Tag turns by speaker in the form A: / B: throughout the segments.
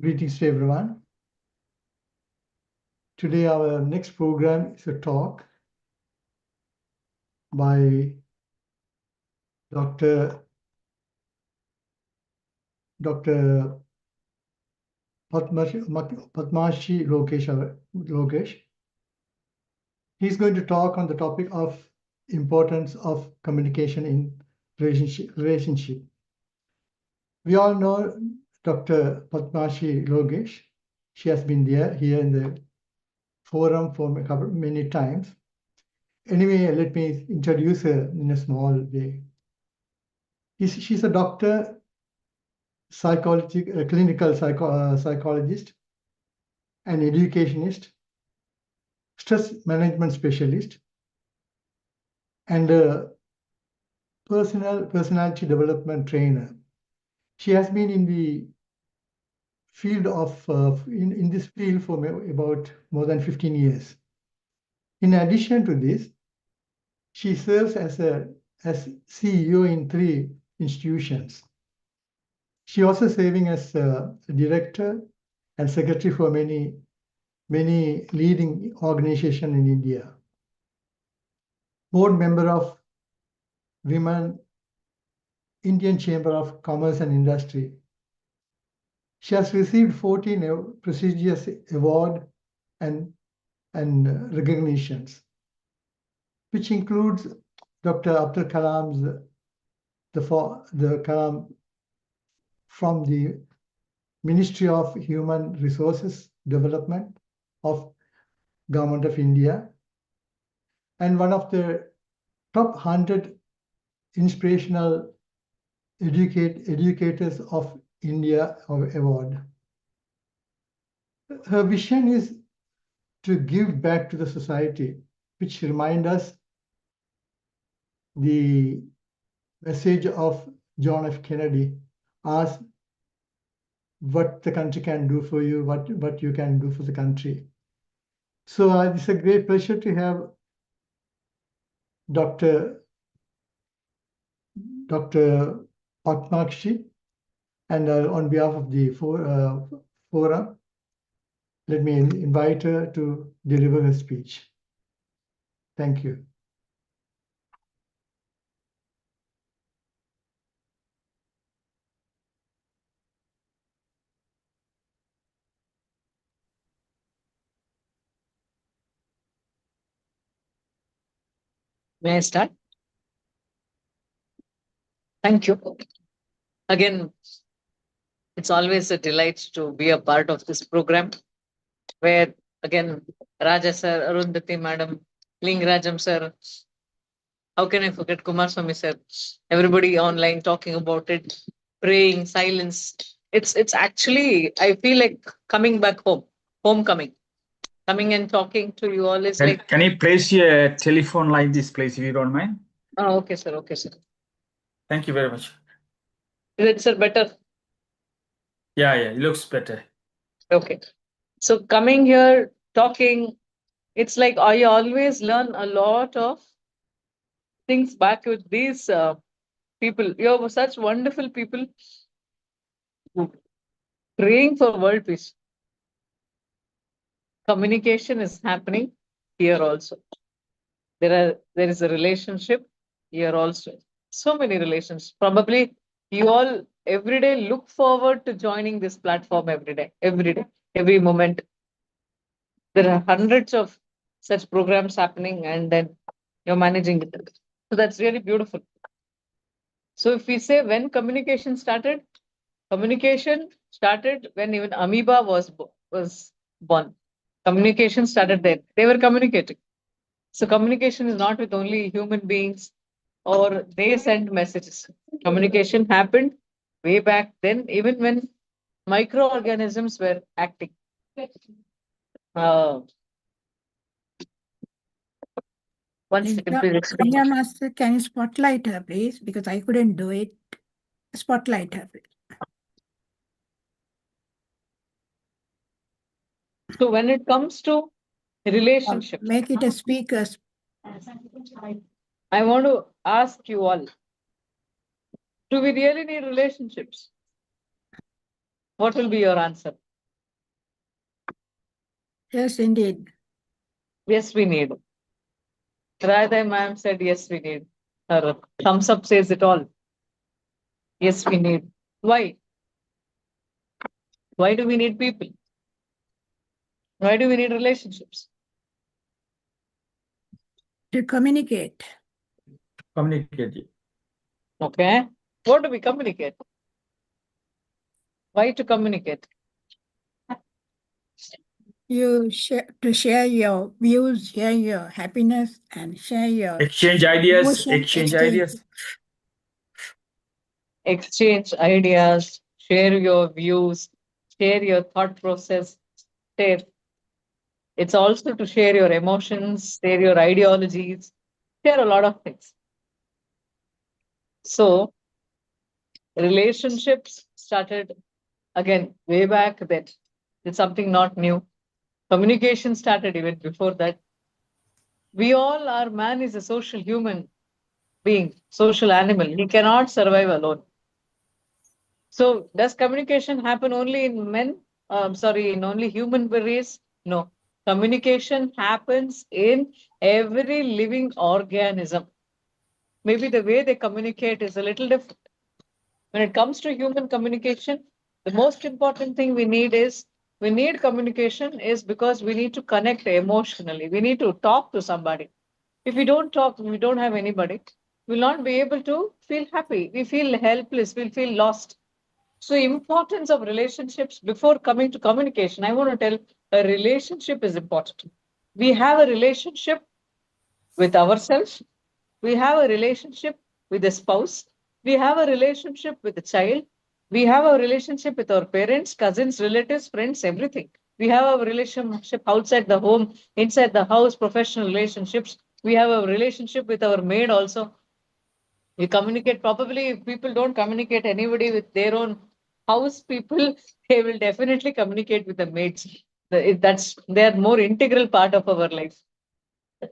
A: Greetings to everyone. Today our next program is a talk by Dr. Padmakshi Lokesh. He's going to talk on the topic of importance of communication in relationship. We all know Dr. Padmakshi Lokesh. She has been here in the forum for many times. Anyway, let me introduce her in a small way. She's a doctor, clinical psychologist, an educationist, stress management specialist, and a personality development trainer. She has been in the field of in this field for about more than 15 years. In addition to this, she serves as CEO in 3 institutions. She also serving as a director and secretary for many leading organizations in India. Board member of Indian Chamber of Commerce and Industry. She has received 14 prestigious awards and recognitions, which includes Dr. Abdul Kalam's the Kalam from the Ministry of Human Resources Development of Government of India, and one of the top 100 inspirational educators of India award. Her vision is to give back to the society, which reminds us the message of John F. Kennedy, ask what the country can do for you, what you can do for the country. So it's a great pleasure to have Dr. Padmakshi, and on behalf of the forum, let me invite her to deliver her speech. Thank you.
B: May I start? Thank you. Again, it's always a delight to be a part of this program where, again, Raja sir, Arundhati madam, Lingrajam sir, how can I forget Kumar Swami sir? Everybody online talking about it, praying, silence. It's actually, I feel like coming back home, homecoming. Coming and talking to you all is like...
C: Can you place your telephone like this, please, if you don't mind?
B: Oh, okay, sir. Okay, sir.
C: Thank you very much.
B: Is it, sir, better?
C: Yeah, it looks better.
B: Okay. So coming here, talking, it's like I always learn a lot of things back with these people. You're such wonderful people praying for world peace. Communication is happening here also. There is a relationship here also. So many relations. Probably you all every day look forward to joining this platform every day, every moment. There are hundreds of such programs happening, and then you're managing it. So that's really beautiful. So if we say when communication started when even amoeba was born. Communication started then. They were communicating. So communication is not with only human beings or they send messages. Communication happened way back then, even when microorganisms were acting. One second, please explain.
D: Yeah, Master, can you spotlight her, please? Because I couldn't do it. Spotlight her, please.
B: So when it comes to relationships,
D: make it a speaker.
B: I want to ask you all, do we really need relationships? What will be your answer?
D: Yes, indeed.
B: Yes, we need. Radha ma'am said, yes, we need. Her thumbs up says it all. Yes, we need. Why? Why do we need people? Why do we need relationships?
D: To communicate.
C: Communicate.
B: Okay. What do we communicate? Why to communicate?
D: You share your views, share your happiness, and share your
C: Exchange ideas.
D: emotion,
C: Exchange ideas.
B: Exchange ideas, share your views, share your thought process, share. It's also to share your emotions, share your ideologies, share a lot of things. So, relationships started again way back then. It's something not new. Communication started even before that. We all are, man is a social human being, social animal. He cannot survive alone. So does communication happen only in men? In only human race? No. Communication happens in every living organism. Maybe the way they communicate is a little different. When it comes to human communication, the most important thing we need communication is because we need to connect emotionally. We need to talk to somebody. If we don't talk, we don't have anybody, we'll not be able to feel happy. We feel helpless, we'll feel lost. So importance of relationships before coming to communication, I want to tell a relationship is important. We have a relationship with ourselves. We have a relationship with a spouse. We have a relationship with a child. We have a relationship with our parents, cousins, relatives, friends, everything. We have a relationship outside the home, inside the house, professional relationships. We have a relationship with our maid also. We communicate probably. If people don't communicate anybody with their own house people, they will definitely communicate with the maids. They're more integral part of our life.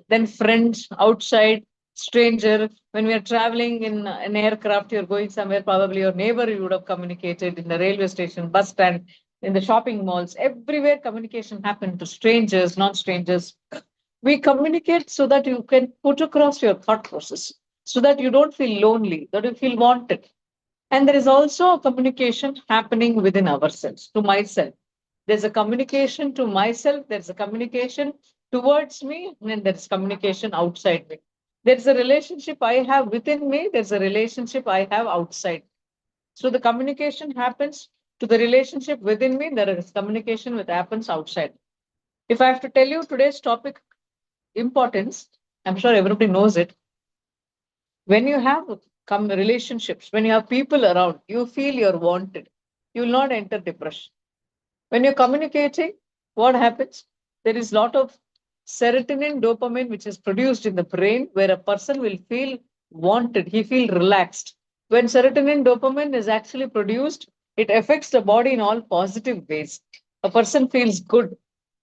B: Then friends outside, stranger. When we are traveling in an aircraft, you're going somewhere, probably your neighbor you would have communicated in the railway station, bus stand, in the shopping malls, everywhere communication happened to strangers, non-strangers. We communicate so that you can put across your thought process, so that you don't feel lonely, that you feel wanted. And there is also a communication happening within ourselves, to myself. There's a communication to myself, there's a communication towards me, and there's communication outside me. There's a relationship I have within me, there's a relationship I have outside. So the communication happens to the relationship within me, there is communication which happens outside. If I have to tell you today's topic importance, I'm sure everybody knows it. When you have relationships, when you have people around, you feel you're wanted. You will not enter depression. When you're communicating, what happens? There is a lot of serotonin, dopamine, which is produced in the brain, where a person will feel wanted. He feel relaxed. When serotonin, dopamine is actually produced, it affects the body in all positive ways. A person feels good.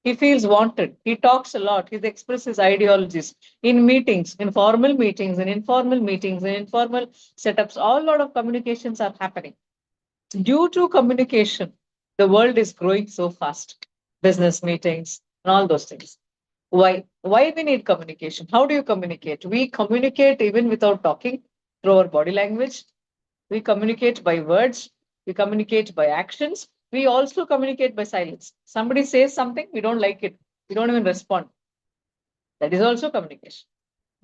B: He feels wanted. He talks a lot. He expresses ideologies in meetings, in formal meetings, in informal meetings, in informal setups. All lot of communications are happening. Due to communication, the world is growing so fast. Business meetings and all those things. Why? Why we need communication? How do you communicate? We communicate even without talking, through our body language. We communicate by words. We communicate by actions. We also communicate by silence. Somebody says something, we don't like it. We don't even respond. That is also communication.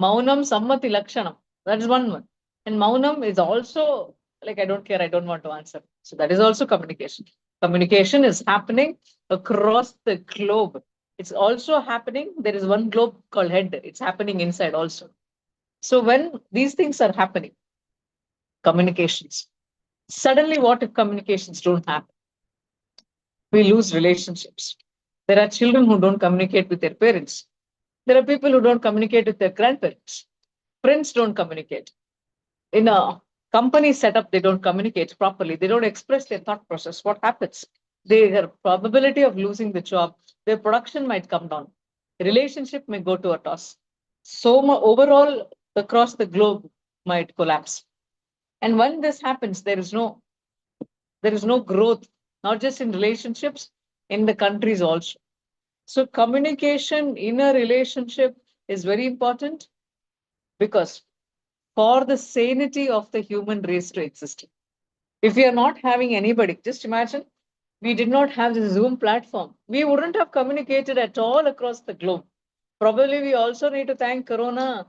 B: Maunam sammati lakshanam. That is one. And Maunam is also like, I don't care, I don't want to answer. So that is also communication. Communication is happening across the globe. It's also happening. There is one globe called head. It's happening inside also. So when these things are happening, communications, suddenly what if communications don't happen? We lose relationships. There are children who don't communicate with their parents. There are people who don't communicate with their grandparents. Friends don't communicate. In a company setup, they don't communicate properly. They don't express their thought process. What happens? Their probability of losing the job, their production might come down. Relationship may go to a toss. So overall, across the globe might collapse. And when this happens, there is no growth, not just in relationships, in the countries also. So communication in a relationship is very important because for the sanity of the human race to exist. If we are not having anybody, just imagine we did not have the Zoom platform. We wouldn't have communicated at all across the globe. Probably we also need to thank Corona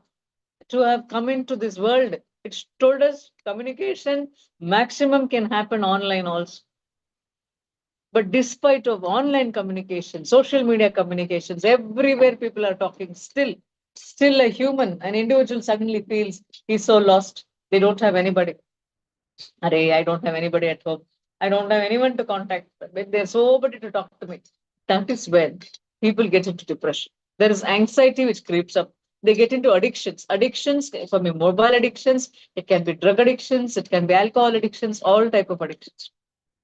B: to have come into this world. It told us communication maximum can happen online also. But despite of online communication, social media communications, everywhere people are talking, still a human, an individual suddenly feels he's so lost. They don't have anybody. Array, I don't have anybody at home. I don't have anyone to contact. But there's nobody to talk to me. That is when people get into depression. There is anxiety which creeps up. They get into addictions. Addictions can be mobile addictions, it can be drug addictions, it can be alcohol addictions, all type of addictions.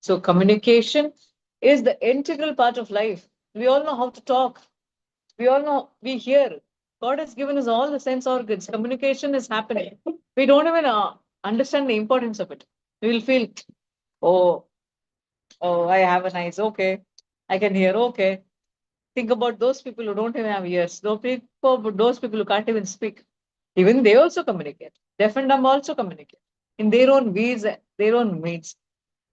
B: So communication is the integral part of life. We all know how to talk. We all know, we hear. God has given us all the sense organs. Communication is happening. We don't even understand the importance of it. We will feel, oh, I have an eyes. Okay. I can hear. Okay. Think about those people who don't even have ears. Those people who can't even speak. Even they also communicate. Deaf and dumb also communicate in their own ways, their own means.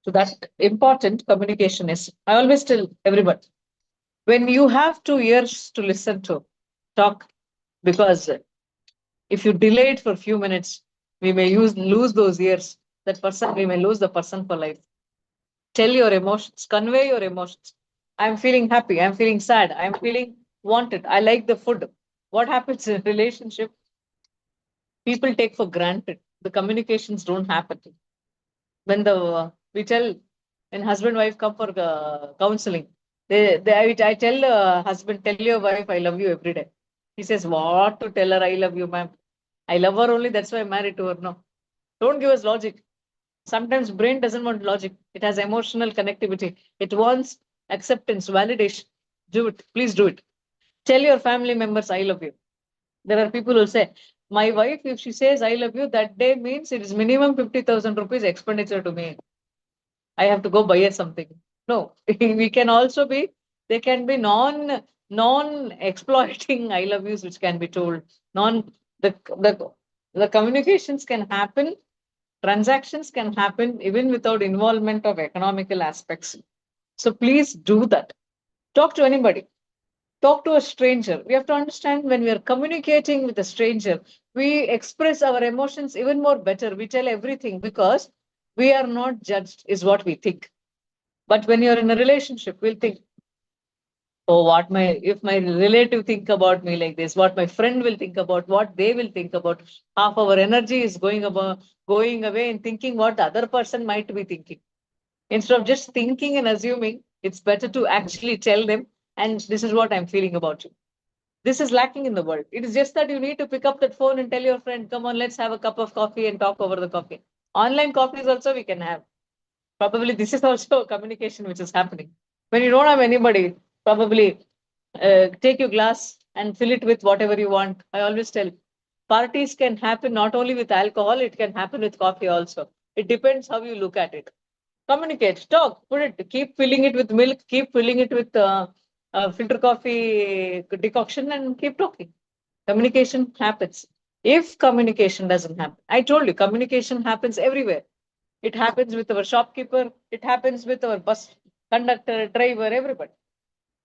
B: So that important communication is. I always tell everybody, when you have 2 ears to listen to, talk, because if you delay it for a few minutes, we may lose those ears. That person, we may lose the person for life. Tell your emotions, convey your emotions. I'm feeling happy, I'm feeling sad, I'm feeling wanted, I like the food. What happens in a relationship? People take for granted. The communications don't happen. When we tell, when husband wife come for counseling, I tell husband, tell your wife I love you every day. He says, what to tell her I love you, ma'am? I love her only, that's why I'm married to her. No, don't give us logic. Sometimes brain doesn't want logic. It has emotional connectivity. It wants acceptance, validation. Do it. Please do it. Tell your family members I love you. There are people who say, my wife, if she says I love you, that day means it is minimum 50,000 rupees expenditure to me. I have to go buy her something. No, we can also be, they can be non-exploiting I love yous, which can be told. The communications can happen, transactions can happen even without involvement of economical aspects. So please do that. Talk to anybody. Talk to a stranger. We have to understand when we are communicating with a stranger, we express our emotions even more better. We tell everything because we are not judged, is what we think. But when you're in a relationship, we'll think, oh, if my relative think about me like this, what my friend will think about, what they will think about. Half our energy is going away and thinking what the other person might be thinking. Instead of just thinking and assuming, it's better to actually tell them, and this is what I'm feeling about you. This is lacking in the world. It is just that you need to pick up that phone and tell your friend, come on, let's have a cup of coffee and talk over the coffee. Online coffees also we can have. Probably this is also communication which is happening. When you don't have anybody, probably take your glass and fill it with whatever you want. I always tell, parties can happen not only with alcohol, it can happen with coffee also. It depends how you look at it. Communicate, talk, put it, keep filling it with milk, keep filling it with filter coffee decoction and keep talking. Communication happens. If communication doesn't happen, I told you, communication happens everywhere. It happens with our shopkeeper. It happens with our bus conductor, driver, everybody.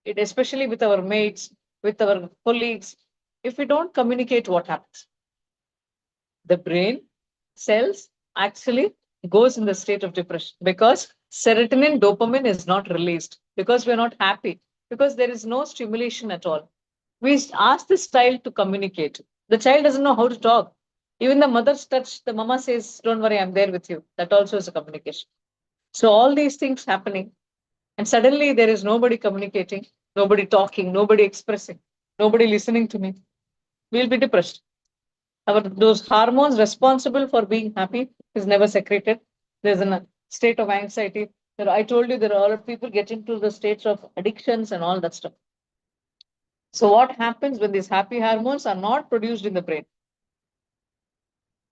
B: It especially with our mates, with our colleagues. If we don't communicate, what happens? The brain cells actually goes in the state of depression because serotonin, dopamine is not released because we're not happy, because there is no stimulation at all. We ask this child to communicate. The child doesn't know how to talk. Even the mother's touch, the mama says, don't worry, I'm there with you. That also is a communication. So all these things happening, and suddenly there is nobody communicating, nobody talking, nobody expressing, nobody listening to me. We'll be depressed. Those hormones responsible for being happy is never secreted. There's a state of anxiety. I told you there are a lot of people get into the states of addictions and all that stuff. So what happens when these happy hormones are not produced in the brain?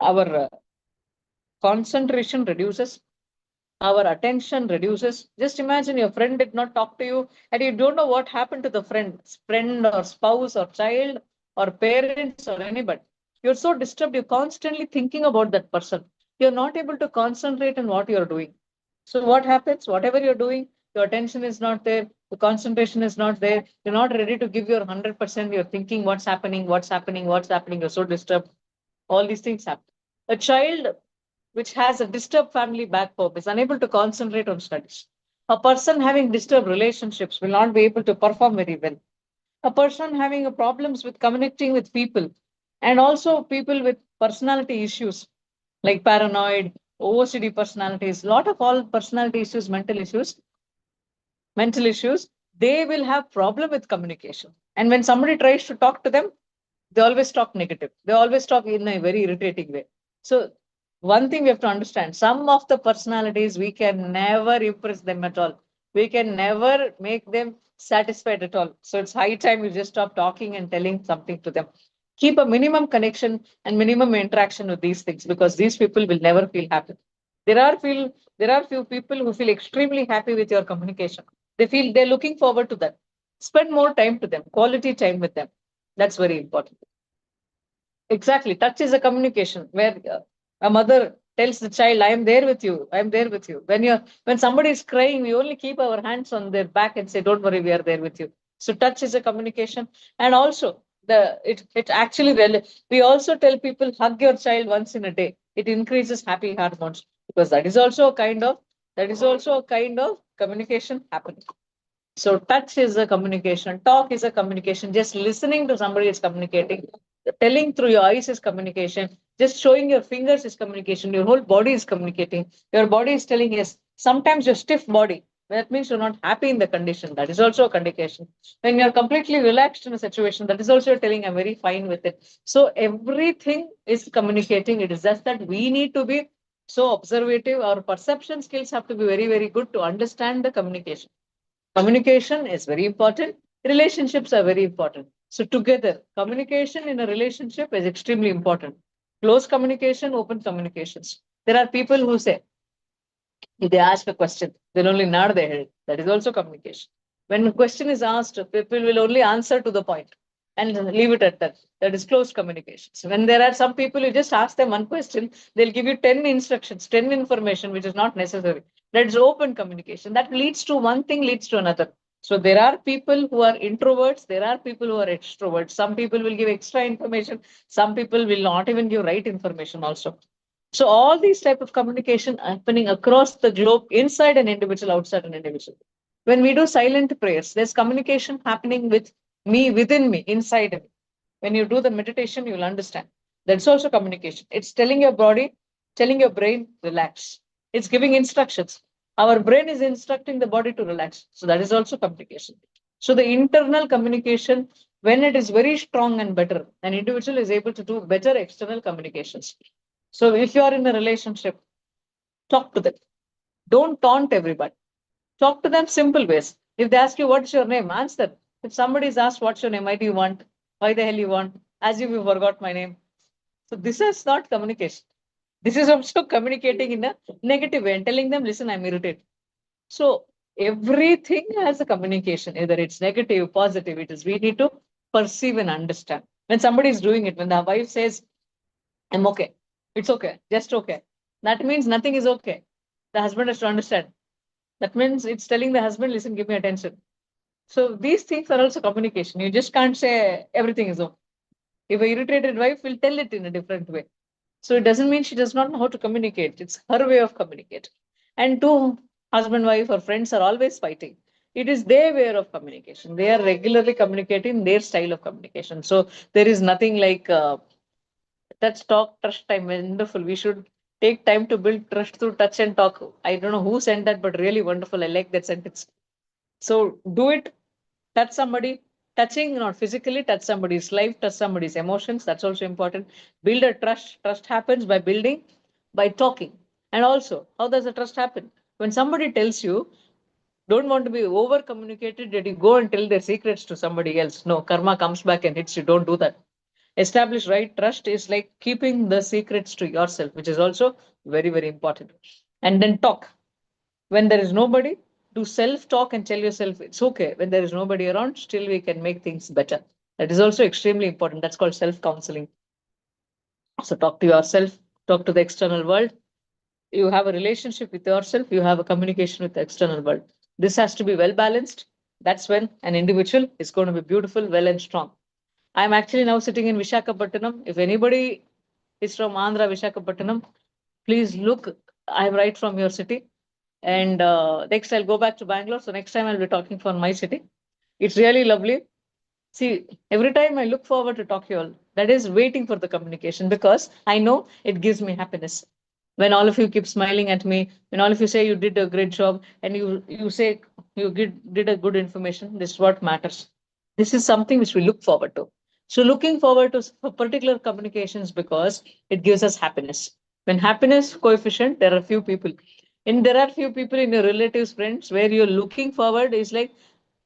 B: Our concentration reduces, our attention reduces. Just imagine your friend did not talk to you and you don't know what happened to the friend or spouse or child or parents or anybody. You're so disturbed, you're constantly thinking about that person. You're not able to concentrate on what you're doing. So what happens? Whatever you're doing, your attention is not there, the concentration is not there, you're not ready to give your 100%, you're thinking what's happening, you're so disturbed. All these things happen. A child which has a disturbed family back home is unable to concentrate on studies. A person having disturbed relationships will not be able to perform very well. A person having a problems with connecting with people and also people with personality issues like paranoid, OCD personalities, lot of all personality issues, mental issues, they will have problem with communication. And when somebody tries to talk to them, they always talk negative. They always talk in a very irritating way. So one thing we have to understand, some of the personalities, we can never impress them at all. We can never make them satisfied at all. So it's high time you just stop talking and telling something to them. Keep a minimum connection and minimum interaction with these things because these people will never feel happy. There are few people who feel extremely happy with your communication. They feel they're looking forward to that. Spend more time to them, quality time with them. That's very important. Exactly. Touch is a communication where a mother tells the child, I am there with you. I am there with you. When somebody is crying, we only keep our hands on their back and say, don't worry, we are there with you. So touch is a communication. And also it actually we also tell people hug your child once in a day. It increases happy hormones because that is also a kind of communication happening. So touch is a communication, talk is a communication, just listening to somebody is communicating, telling through your eyes is communication, just showing your fingers is communication, your whole body is communicating. Your body is telling yes. Sometimes your stiff body, that means you're not happy in the condition. That is also a communication. When you're completely relaxed in a situation, that is also telling I'm very fine with it. So everything is communicating. It is just that we need to be so observative. Our perception skills have to be very, very good to understand the communication. Communication is very important. Relationships are very important. So together, communication in a relationship is extremely important. Close communication, open communications. There are people who say, if they ask a question, they'll only nod their head. That is also communication. When a question is asked, people will only answer to the point and leave it at that. That is close communication. So when there are some people, you just ask them one question, they'll give you 10 instructions, 10 information, which is not necessary. That's open communication. That leads to one thing, leads to another. So there are people who are introverts, there are people who are extroverts. Some people will give extra information, some people will not even give right information also. So all these type of communication happening across the globe, inside an individual, outside an individual. When we do silent prayers, there's communication happening with me, within me, inside me. When you do the meditation, you'll understand. That's also communication. It's telling your body, telling your brain, relax. It's giving instructions. Our brain is instructing the body to relax. So that is also communication. So the internal communication, when it is very strong and better, an individual is able to do better external communications. So if you are in a relationship, talk to them. Don't taunt everybody. Talk to them simple ways. If they ask you, what's your name? Answer. If somebody is asked, what's your name? Why do you want? Why the hell you want? As if you forgot my name. So this is not communication. This is also communicating in a negative way and telling them, listen, I'm irritated. So everything has a communication, either it's negative, positive. We need to perceive and understand. When somebody is doing it, when the wife says, I'm okay, it's okay, just okay. That means nothing is okay. The husband has to understand. That means it's telling the husband, listen, give me attention. So these things are also communication. You just can't say everything is okay. If an irritated wife will tell it in a different way. So it doesn't mean she does not know how to communicate. It's her way of communicating. And two husband, wife, or friends are always fighting. It is their way of communication. They are regularly communicating their style of communication. So there is nothing like touch, talk, trust time. Wonderful. We should take time to build trust through touch and talk. I don't know who sent that, but really wonderful. I like that sentence. So do it, touch somebody, touching, not physically, touch somebody's life, touch somebody's emotions. That's also important. Build a trust. Trust happens by building, by talking. And also, how does the trust happen? When somebody tells you, don't want to be over communicated, that you go and tell their secrets to somebody else. No, karma comes back and hits you. Don't do that. Establish right trust is like keeping the secrets to yourself, which is also very, very important. And then talk. When there is nobody, do self-talk and tell yourself it's okay. When there is nobody around, still we can make things better. That is also extremely important. That's called self-counseling. So talk to yourself, talk to the external world. You have a relationship with yourself, you have a communication with the external world. This has to be well balanced. That's when an individual is going to be beautiful, well, and strong. I'm actually now sitting in Vishakhapattanam. If anybody is from Andhra, Vishakhapattanam, please look. I'm right from your city. And next, I'll go back to Bangalore. So next time, I'll be talking for my city. It's really lovely. See, every time I look forward to talk to you all, that is waiting for the communication, because I know it gives me happiness. When all of you keep smiling at me, when all of you say you did a great job, and you say you did a good information, this is what matters. This is something which we look forward to. So looking forward to particular communications because it gives us happiness. When happiness coefficient, there are few people. And there are few people in your relatives, friends, where you're looking forward is like,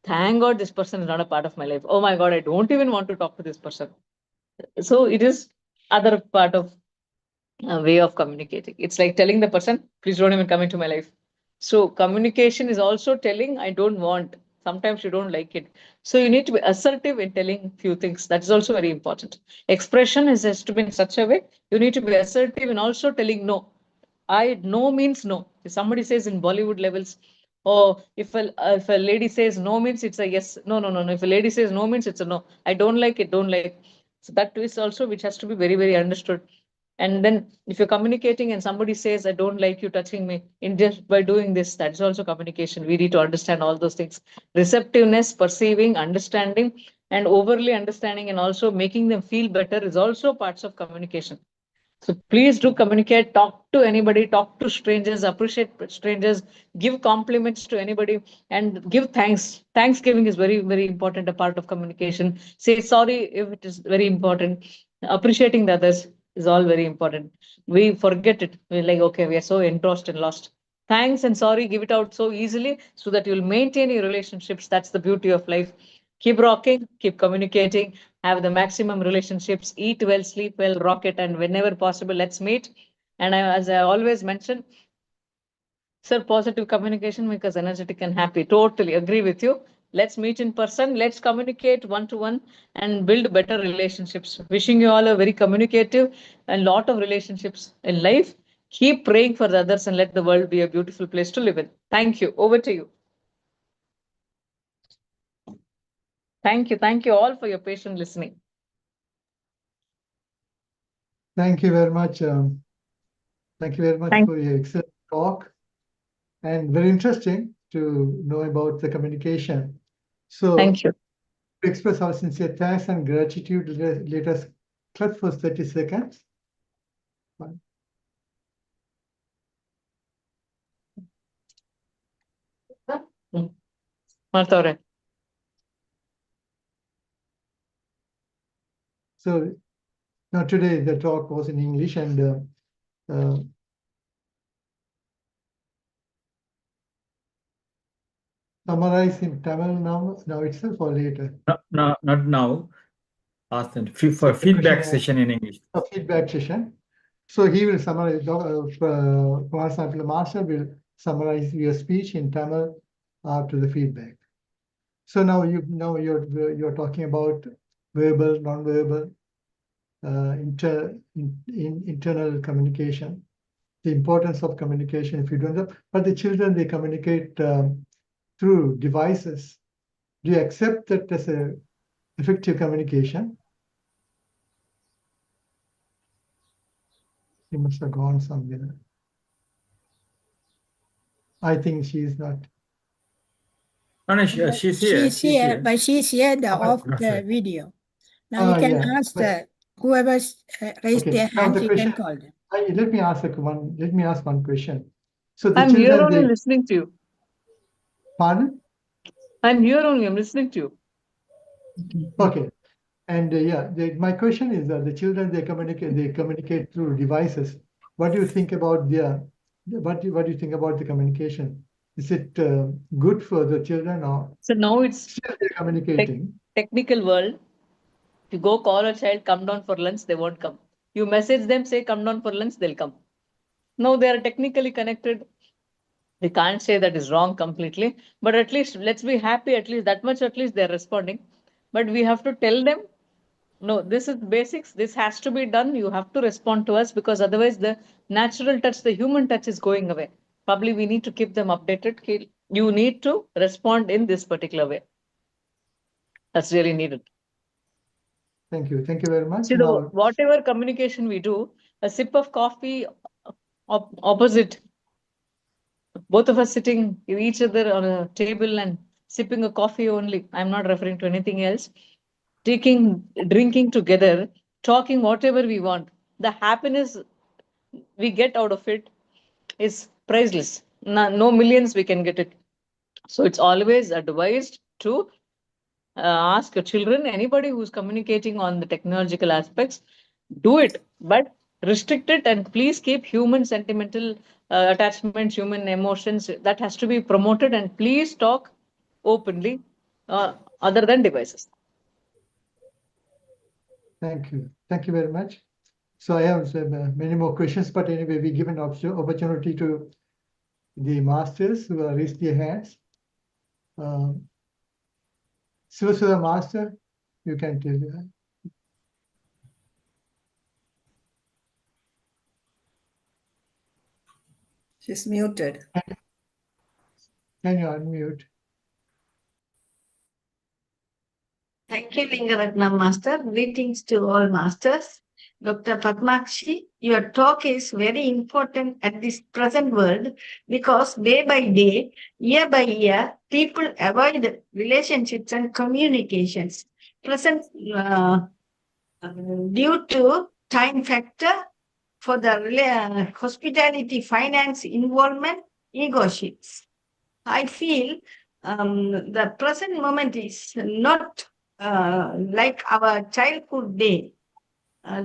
B: thank God this person is not a part of my life. Oh my God, I don't even want to talk to this person. So it is other part of a way of communicating. It's like telling the person, please don't even come into my life. So communication is also telling, I don't want. Sometimes you don't like it. So you need to be assertive in telling few things. That is also very important. Expression has to be in such a way. You need to be assertive in also telling no. No means no. If somebody says in Bollywood levels, oh, if a lady says no means it's a yes. No, no, no, no. If a lady says no means it's a no. I don't like it, don't like. So that is also which has to be very, very understood. And then if you're communicating and somebody says, I don't like you touching me, in just by doing this, that's also communication. We need to understand all those things. Receptiveness, perceiving, understanding, and overly understanding, and also making them feel better is also parts of communication. So please do communicate, talk to anybody, talk to strangers, appreciate strangers, give compliments to anybody, and give thanks. Thanksgiving is very, very important, a part of communication. Say sorry if it is very important. Appreciating the others is all very important. We forget it. We're like, okay, we are so engrossed and lost. Thanks and sorry, give it out so easily so that you'll maintain your relationships. That's the beauty of life. Keep rocking, keep communicating, have the maximum relationships, eat well, sleep well, rock it, and whenever possible, let's meet. And as I always mention, sir, positive communication makes us energetic and happy. Totally agree with you. Let's meet in person. Let's communicate one-to-one and build better relationships. Wishing you all a very communicative and lot of relationships in life. Keep praying for the others and let the world be a beautiful place to live in. Thank you. Over to you. Thank you. Thank you all for your patient listening.
A: Thank you very much. Thank you very much
B: Thank
A: for your excellent talk, and very interesting to know about the communication. So
B: Thank you.
A: to express our sincere thanks and gratitude, let us clap for 30 seconds.
B: Martore.
A: So now today the talk was in English, and summarize in Tamil now itself or later?
C: No, not now. Ask them for
A: So
C: feedback
A: question
C: session in English.
A: A feedback session. So he will summarize, Padmakshi Master will summarize your speech in Tamil after the feedback. So now you're talking about verbal, non-verbal, internal communication, the importance of communication. If you don't have, but the children, they communicate through devices. Do you accept that as a effective communication? He must have gone somewhere. I think she is not.
C: No, no, she's here.
D: She's here, but she's here off the
C: right.
D: video. Now you can
A: Yeah,
D: ask
A: but-
D: whoever's raised
A: Okay,
D: their
A: now
D: hands,
A: the
D: you can
A: question-
D: call them.
A: Let me ask one question. So the
B: I'm here
A: children,
B: only
A: they,
B: listening to you.
A: pardon?
B: I'm here only. I'm listening to you.
A: Okay, and my question is that the children, they communicate through devices. What do you think about what do you think about the communication? Is it good for the children, or
B: So now it's
A: still they're communicating?
B: technical world. If you go call a child, come down for lunch, they won't come. You message them, say come down for lunch, they'll come. Now they are technically connected. We can't say that is wrong completely, but at least let's be happy, at least that much, at least they're responding. But we have to tell them, no, this is basics, this has to be done, you have to respond to us, because otherwise the natural touch, the human touch is going away. Probably we need to keep them updated. You need to respond in this particular way. That's really needed.
A: Thank you. Thank you very much.
B: See,
A: Now,
B: whatever communication we do, a sip of coffee opposite, both of us sitting each other on a table and sipping a coffee only. I'm not referring to anything else. Drinking together, talking whatever we want. The happiness we get out of it is priceless. No millions we can get it. So it's always advised to ask your children, anybody who's communicating on the technological aspects, do it, but restrict it, and please keep human sentimental attachments, human emotions, that has to be promoted, and please talk openly other than devices.
A: thank you. Thank you very much. So I have many more questions, but anyway, we give an opportunity to the masters who have raised their hands. Sivasura Master, you can tell you.
E: She's muted.
A: Can you unmute?
F: Thank you, Lingaratna Master. Greetings to all masters. Dr. Padmakshi, your talk is very important at this present world because day by day, year by year, people avoid relationships and communications. Present due to time factor for the hospitality, finance, involvement, ego shifts. I feel the present moment is not like our childhood day.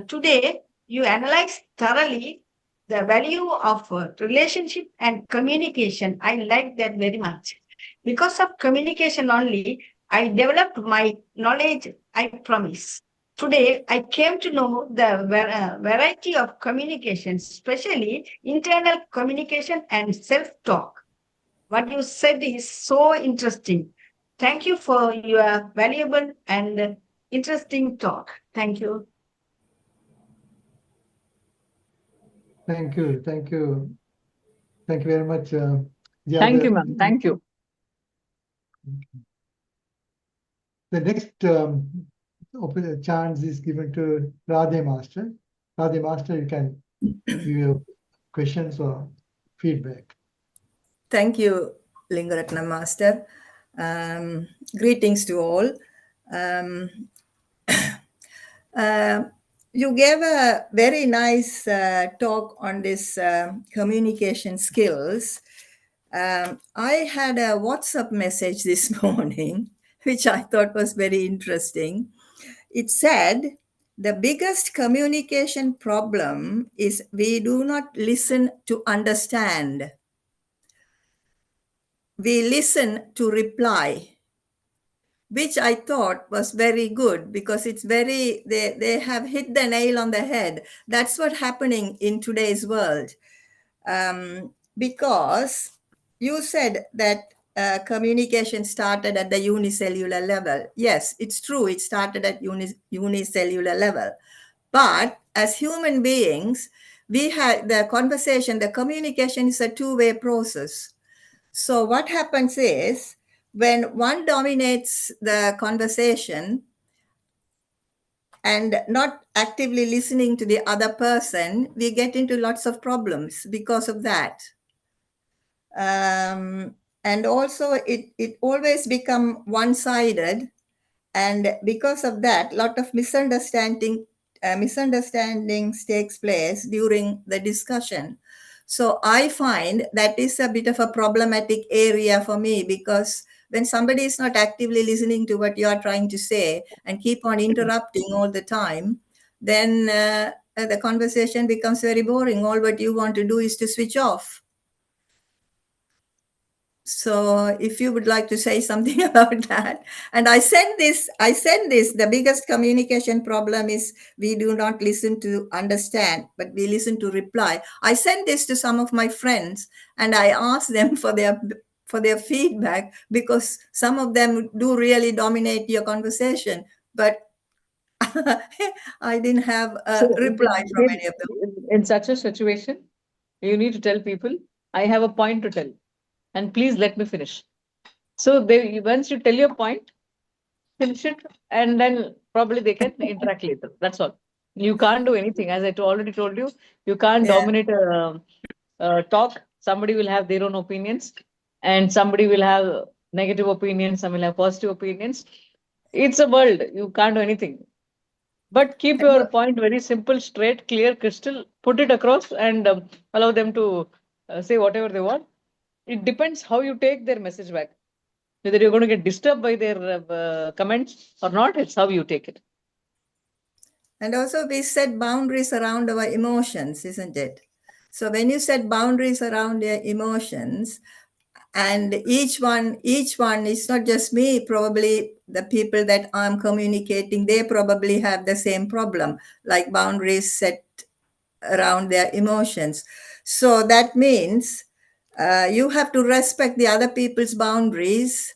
F: Today, you analyze thoroughly the value of relationship and communication. I like that very much. Because of communication only, I developed my knowledge, I promise. Today, I came to know the variety of communications, especially internal communication and self-talk. What you said is so interesting. Thank you for your valuable and interesting talk. Thank you.
A: Thank you. Thank you. Thank you very much.
B: Thank you, ma'am. Thank you.
A: The next chance is given to Radhe Master. Radhe Master, you can give your questions or feedback.
E: Thank you, Lingaratna Master. Greetings to all. You gave a very nice talk on this communication skills. I had a WhatsApp message this morning, which I thought was very interesting. It said, the biggest communication problem is we do not listen to understand. We listen to reply, which I thought was very good because it's very, they have hit the nail on the head. That's what's happening in today's world. Because you said that communication started at the unicellular level. Yes, it's true. It started at unicellular level. But as human beings, we have the conversation, the communication is a two-way process. So what happens is when one dominates the conversation and not actively listening to the other person, we get into lots of problems because of that. And also it always become one-sided. And because of that, a lot of misunderstandings takes place during the discussion. So I find that is a bit of a problematic area for me because when somebody is not actively listening to what you are trying to say and keep on interrupting all the time, then the conversation becomes very boring. All what you want to do is to switch off. So if you would like to say something about that. And I send this, the biggest communication problem is we do not listen to understand, but we listen to reply. I sent this to some of my friends and I asked them for their feedback, because some of them do really dominate your conversation, but I didn't have a reply from any of them.
B: In such a situation, you need to tell people, I have a point to tell, and please let me finish. So once you tell your point, finish it, and then probably they can interact later. That's all. You can't do anything. As I already told you, you can't
E: Yeah.
B: dominate a talk. Somebody will have their own opinions, and somebody will have negative opinions, some will have positive opinions. It's a world. You can't do anything. But keep your point very simple, straight, clear, crystal, put it across, and allow them to say whatever they want. It depends how you take their message back. Whether you're going to get disturbed by their comments or not, it's how you take it.
E: And also we set boundaries around our emotions, isn't it? So when you set boundaries around your emotions, and each one is not just me, probably the people that I'm communicating, they probably have the same problem, like boundaries set around their emotions. So that means you have to respect the other people's boundaries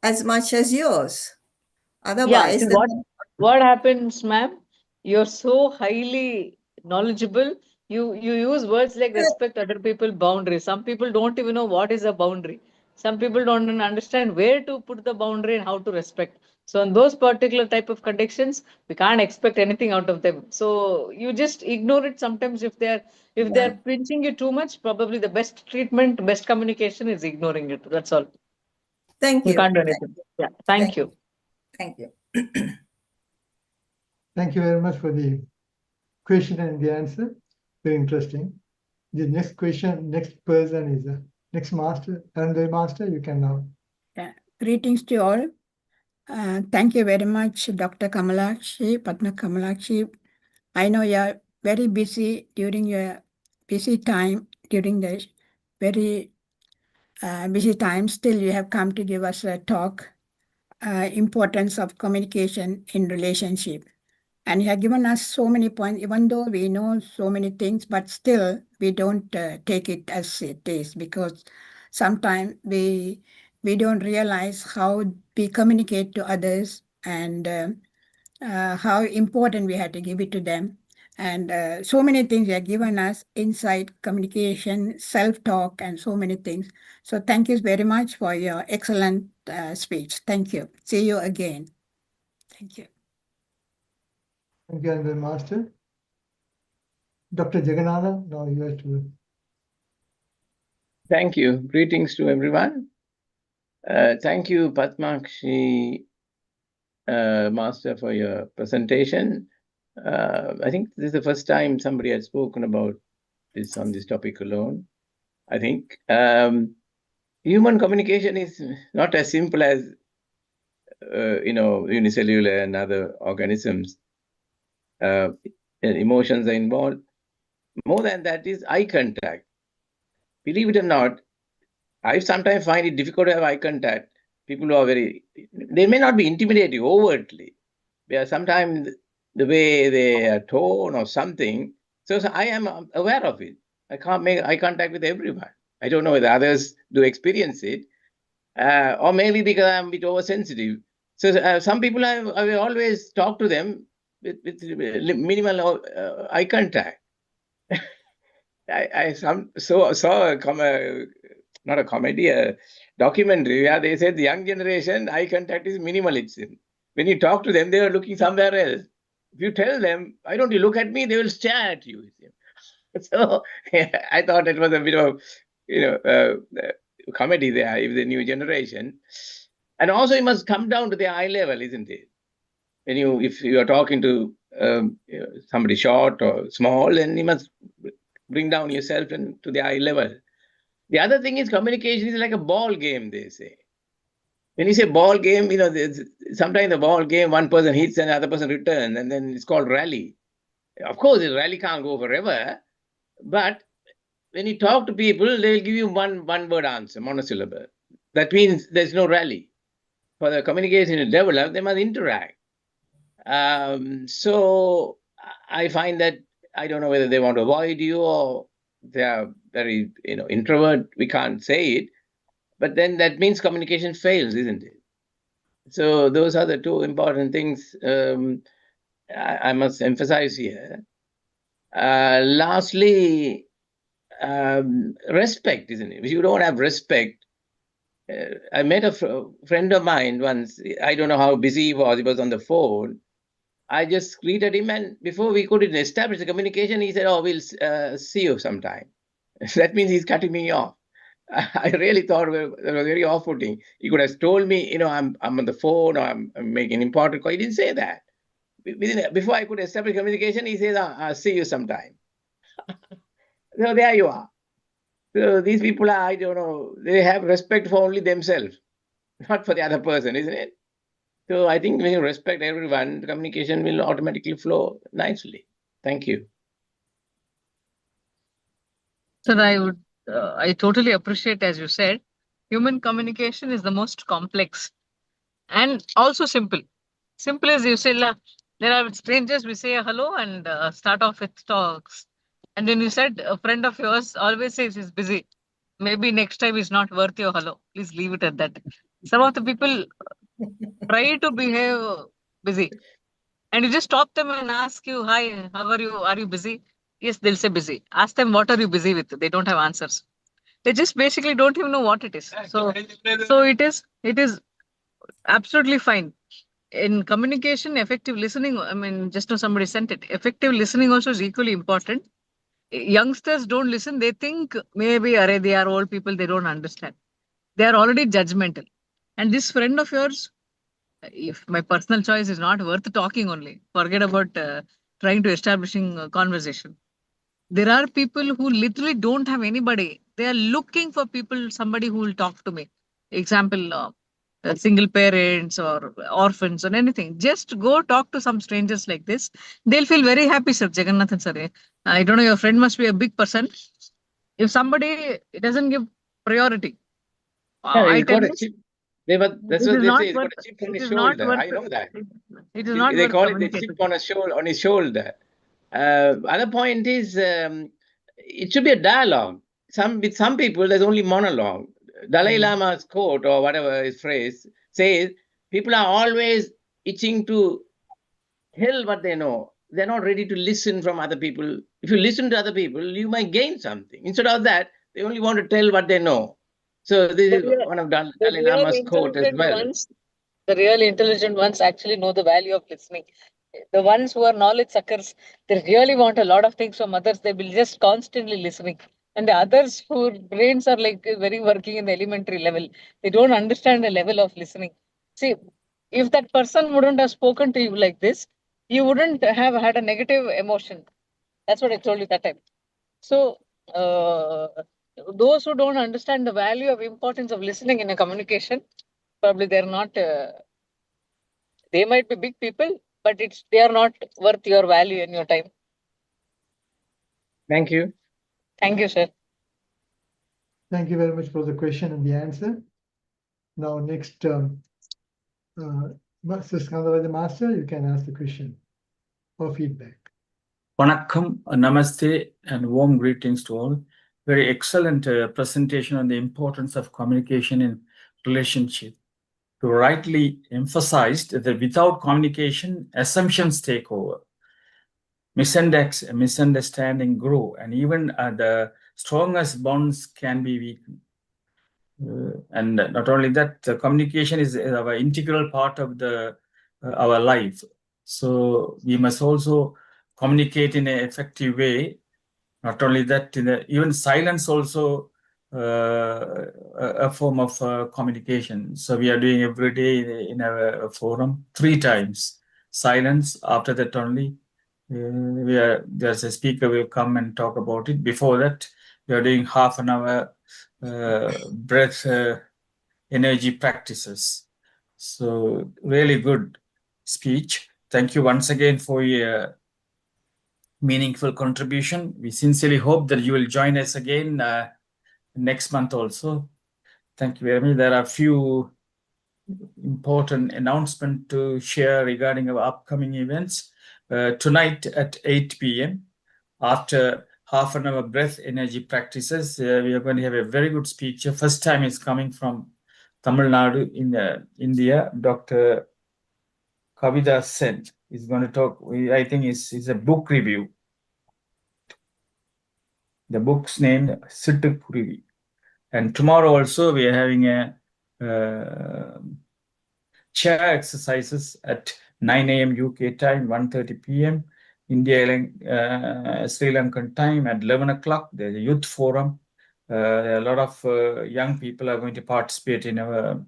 E: as much as yours. Otherwise,
B: Yeah, what happens, ma'am? You're so highly knowledgeable. You use words like respect other people, boundary. Some people don't even know what is a boundary. Some people don't even understand where to put the boundary and how to respect. So in those particular type of conditions, we can't expect anything out of them. So you just ignore it. Sometimes if they're pinching you too much, probably the best treatment, best communication is ignoring it. That's all.
E: Thank you.
B: You can't do anything. Yeah. Thank you.
E: Thank you.
A: Thank you very much for the question and the answer. Very interesting. The next question, next person is next master, and the master, you can now.
D: Greetings to all. Thank you very much, Dr. Kamalakshi, Padmakshi. I know you're very busy during your busy time, during the very busy time. Still, you have come to give us a talk, importance of communication in relationship. And you have given us so many points, even though we know so many things, but still we don't take it as it is, because sometimes we don't realize how we communicate to others, and how important we have to give it to them. And so many things you have given us: insight, communication, self-talk, and so many things. So thank you very much for your excellent speech. Thank you. See you again. Thank you.
A: Thank you, and the master. Dr. Jagannatha, now you have to.
G: Thank you. Greetings to everyone. Thank you, Padmakshi Master, for your presentation. I think this is the first time somebody has spoken about this on this topic alone. I think human communication is not as simple as unicellular and other organisms. Emotions are involved. More than that is eye contact. Believe it or not, I sometimes find it difficult to have eye contact. People who are they may not be intimidating overtly. Sometimes the way they are tone or something. So I am aware of it. I can't make eye contact with everyone. I don't know whether others do experience it, or maybe because I'm a bit oversensitive. So some people I will always talk to them with minimal eye contact. I saw not a comedy, a documentary where they said the young generation eye contact is minimal. When you talk to them, they are looking somewhere else. If you tell them, why don't you look at me, they will stare at you. So I thought it was a bit of comedy there with the new generation. And also, you must come down to the eye level, isn't it? If you are talking to somebody short or small, then you must bring down yourself to the eye level. The other thing is communication is like a ball game, they say. When you say ball game, sometimes the ball game, one person hits and the other person returns, and then it's called rally. Of course, the rally can't go forever, but when you talk to people, they'll give you one word answer, monosyllable. That means there's no rally. For the communication to develop, they must interact. So I find that I don't know whether they want to avoid you or they are very, introvert. We can't say it, but then that means communication fails, isn't it? So those are the two important things I must emphasize here. Lastly, respect, isn't it? If you don't have respect, I met a friend of mine once. I don't know how busy he was on the phone. I just greeted him, and before we could establish the communication, he said, "Oh, we'll see you sometime." That means he's cutting me off. I really thought that was very off-putting. He could have told me, I'm on the phone or I'm making an important call. He didn't say that. Before I could establish communication, he says, "I'll see you sometime." So there you are. So these people are, I don't know, they have respect for only themselves, not for the other person, isn't it? So I think when you respect everyone, the communication will automatically flow nicely. Thank you.
B: So I totally appreciate, as you said, human communication is the most complex and also simple. Simple as you say, there are strangers, we say hello and start off with talks. And then you said a friend of yours always says he's busy. Maybe next time is not worth your hello. Please leave it at that. Some of the people try to behave busy. And you just stop them and ask you, "Hi, how are you? Are you busy?" Yes, they'll say busy. Ask them, "What are you busy with?" They don't have answers. They just basically don't even know what it is. So it is absolutely fine. In communication, effective listening, I mean, just now somebody sent it. Effective listening also is equally important. Youngsters don't listen. They think maybe they are old people, they don't understand. They are already judgmental. And this friend of yours, if my personal choice is not worth talking only, forget about trying to establishing a conversation. There are people who literally don't have anybody. They are looking for people, somebody who will talk to me. Example, single parents or orphans or anything. Just go talk to some strangers like this. They'll feel very happy, sir. Jagannathan sir. I don't know, your friend must be a big person. If somebody doesn't give priority,
G: Yeah,
B: I
G: he's
B: tell
G: got a
B: you,
G: chip. That's
B: it
G: what
B: is
G: they
B: not
G: say. He's got
B: worth.
G: a chip on
B: It
G: his
B: is not
G: shoulder.
B: worth.
G: I know that.
B: It is not
G: They
B: worth
G: call it the chip
B: communicating.
G: on his shoulder. Other point is it should be a dialogue. With some people, there's only monologue. Dalai Lama's quote or whatever his phrase says, people are always itching to tell what they know. They're not ready to listen from other people. If you listen to other people, you might gain something. Instead of that, they only want to tell what they know. So this is one of Dalai Lama's quote as well.
B: The real intelligent ones actually know the value of listening. The ones who are knowledge suckers, they really want a lot of things from others. They will just constantly listening. And the others whose brains are like very working in the elementary level, they don't understand the level of listening. See, if that person wouldn't have spoken to you like this, you wouldn't have had a negative emotion. That's what I told you that time. So, those who don't understand the value of importance of listening in a communication, probably they're not, they might be big people, but they are not worth your value and your time.
G: Thank you.
B: Thank you, sir.
A: Thank you very much for the question and the answer. Now, next, Skandaraja Master, you can ask the question or feedback.
C: Vanakkam, namaste, and warm greetings to all. Very excellent presentation on the importance of communication in relationship. You rightly emphasized that without communication, assumptions take over. Misunderstanding grow, and even the strongest bonds can be weakened. And not only that, communication is our integral part of our life. So we must also communicate in an effective way. Not only that, even silence also a form of communication. So we are doing every day in a forum 3 times. Silence, after that only there's a speaker will come and talk about it. Before that, we are doing half an hour breath energy practices. So really good speech. Thank you once again for your meaningful contribution. We sincerely hope that you will join us again next month also. Thank you very much. There are a few important announcements to share regarding our upcoming events. Tonight at 8 p.m., after half an hour breath energy practices, we are going to have a very good speaker. First time is coming from Tamil Nadu in India. Dr. Kavita Sen is going to talk. I think it's a book review. The book's name Sittu Kurivi. And tomorrow also we are having a chair exercises at 9 a.m. UK time, 1:30 p.m. India, Sri Lankan time at 11 o'clock. There's a youth forum. A lot of young people are going to participate in our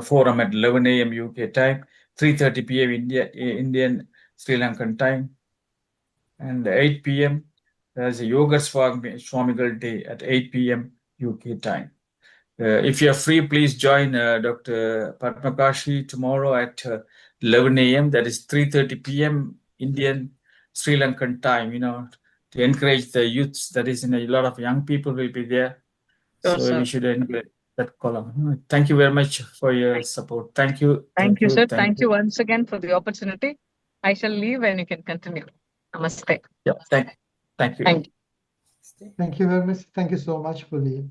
C: forum at 11 a.m. UK time, 3:30 p.m. Indian Sri Lankan time. And 8 p.m. there's a Yoga Swamigal Day at 8 p.m. UK time. If you're free, please join Dr. Padmakshi tomorrow at 11 a.m. That is 3:30 p.m. Indian Sri Lankan time, to encourage the youths. That is, a lot of young people will be there.
B: Sure,
C: So
B: sir.
C: we should encourage that column. Thank you very much for your support. Thank you.
B: Thank you, sir. Thank you once again for the opportunity. I shall leave and you can continue. Namaste.
C: Yeah, thank you.
B: Thank you.
A: Thank you very much. Thank you so much for the.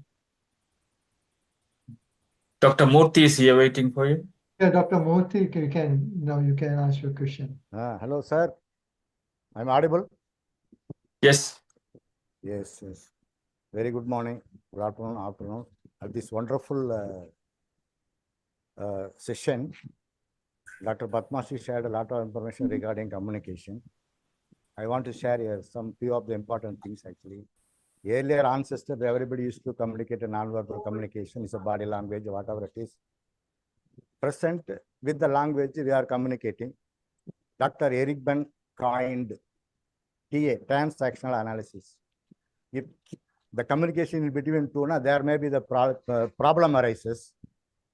C: Dr. Murthy is here waiting for you.
A: Yeah, Dr. Murthy, you can ask your question.
H: Hello, sir. I'm audible?
C: Yes.
H: Yes. Very good morning, good afternoon. At this wonderful session, Dr. Padmakshi shared a lot of information regarding communication. I want to share here some few of the important things actually. Earlier ancestors, everybody used to communicate a non-verbal communication, is a body language, whatever it is. Present with the language we are communicating. Dr. Eric Ben coined TA, transactional analysis. If the communication in between two, there may be the problem arises.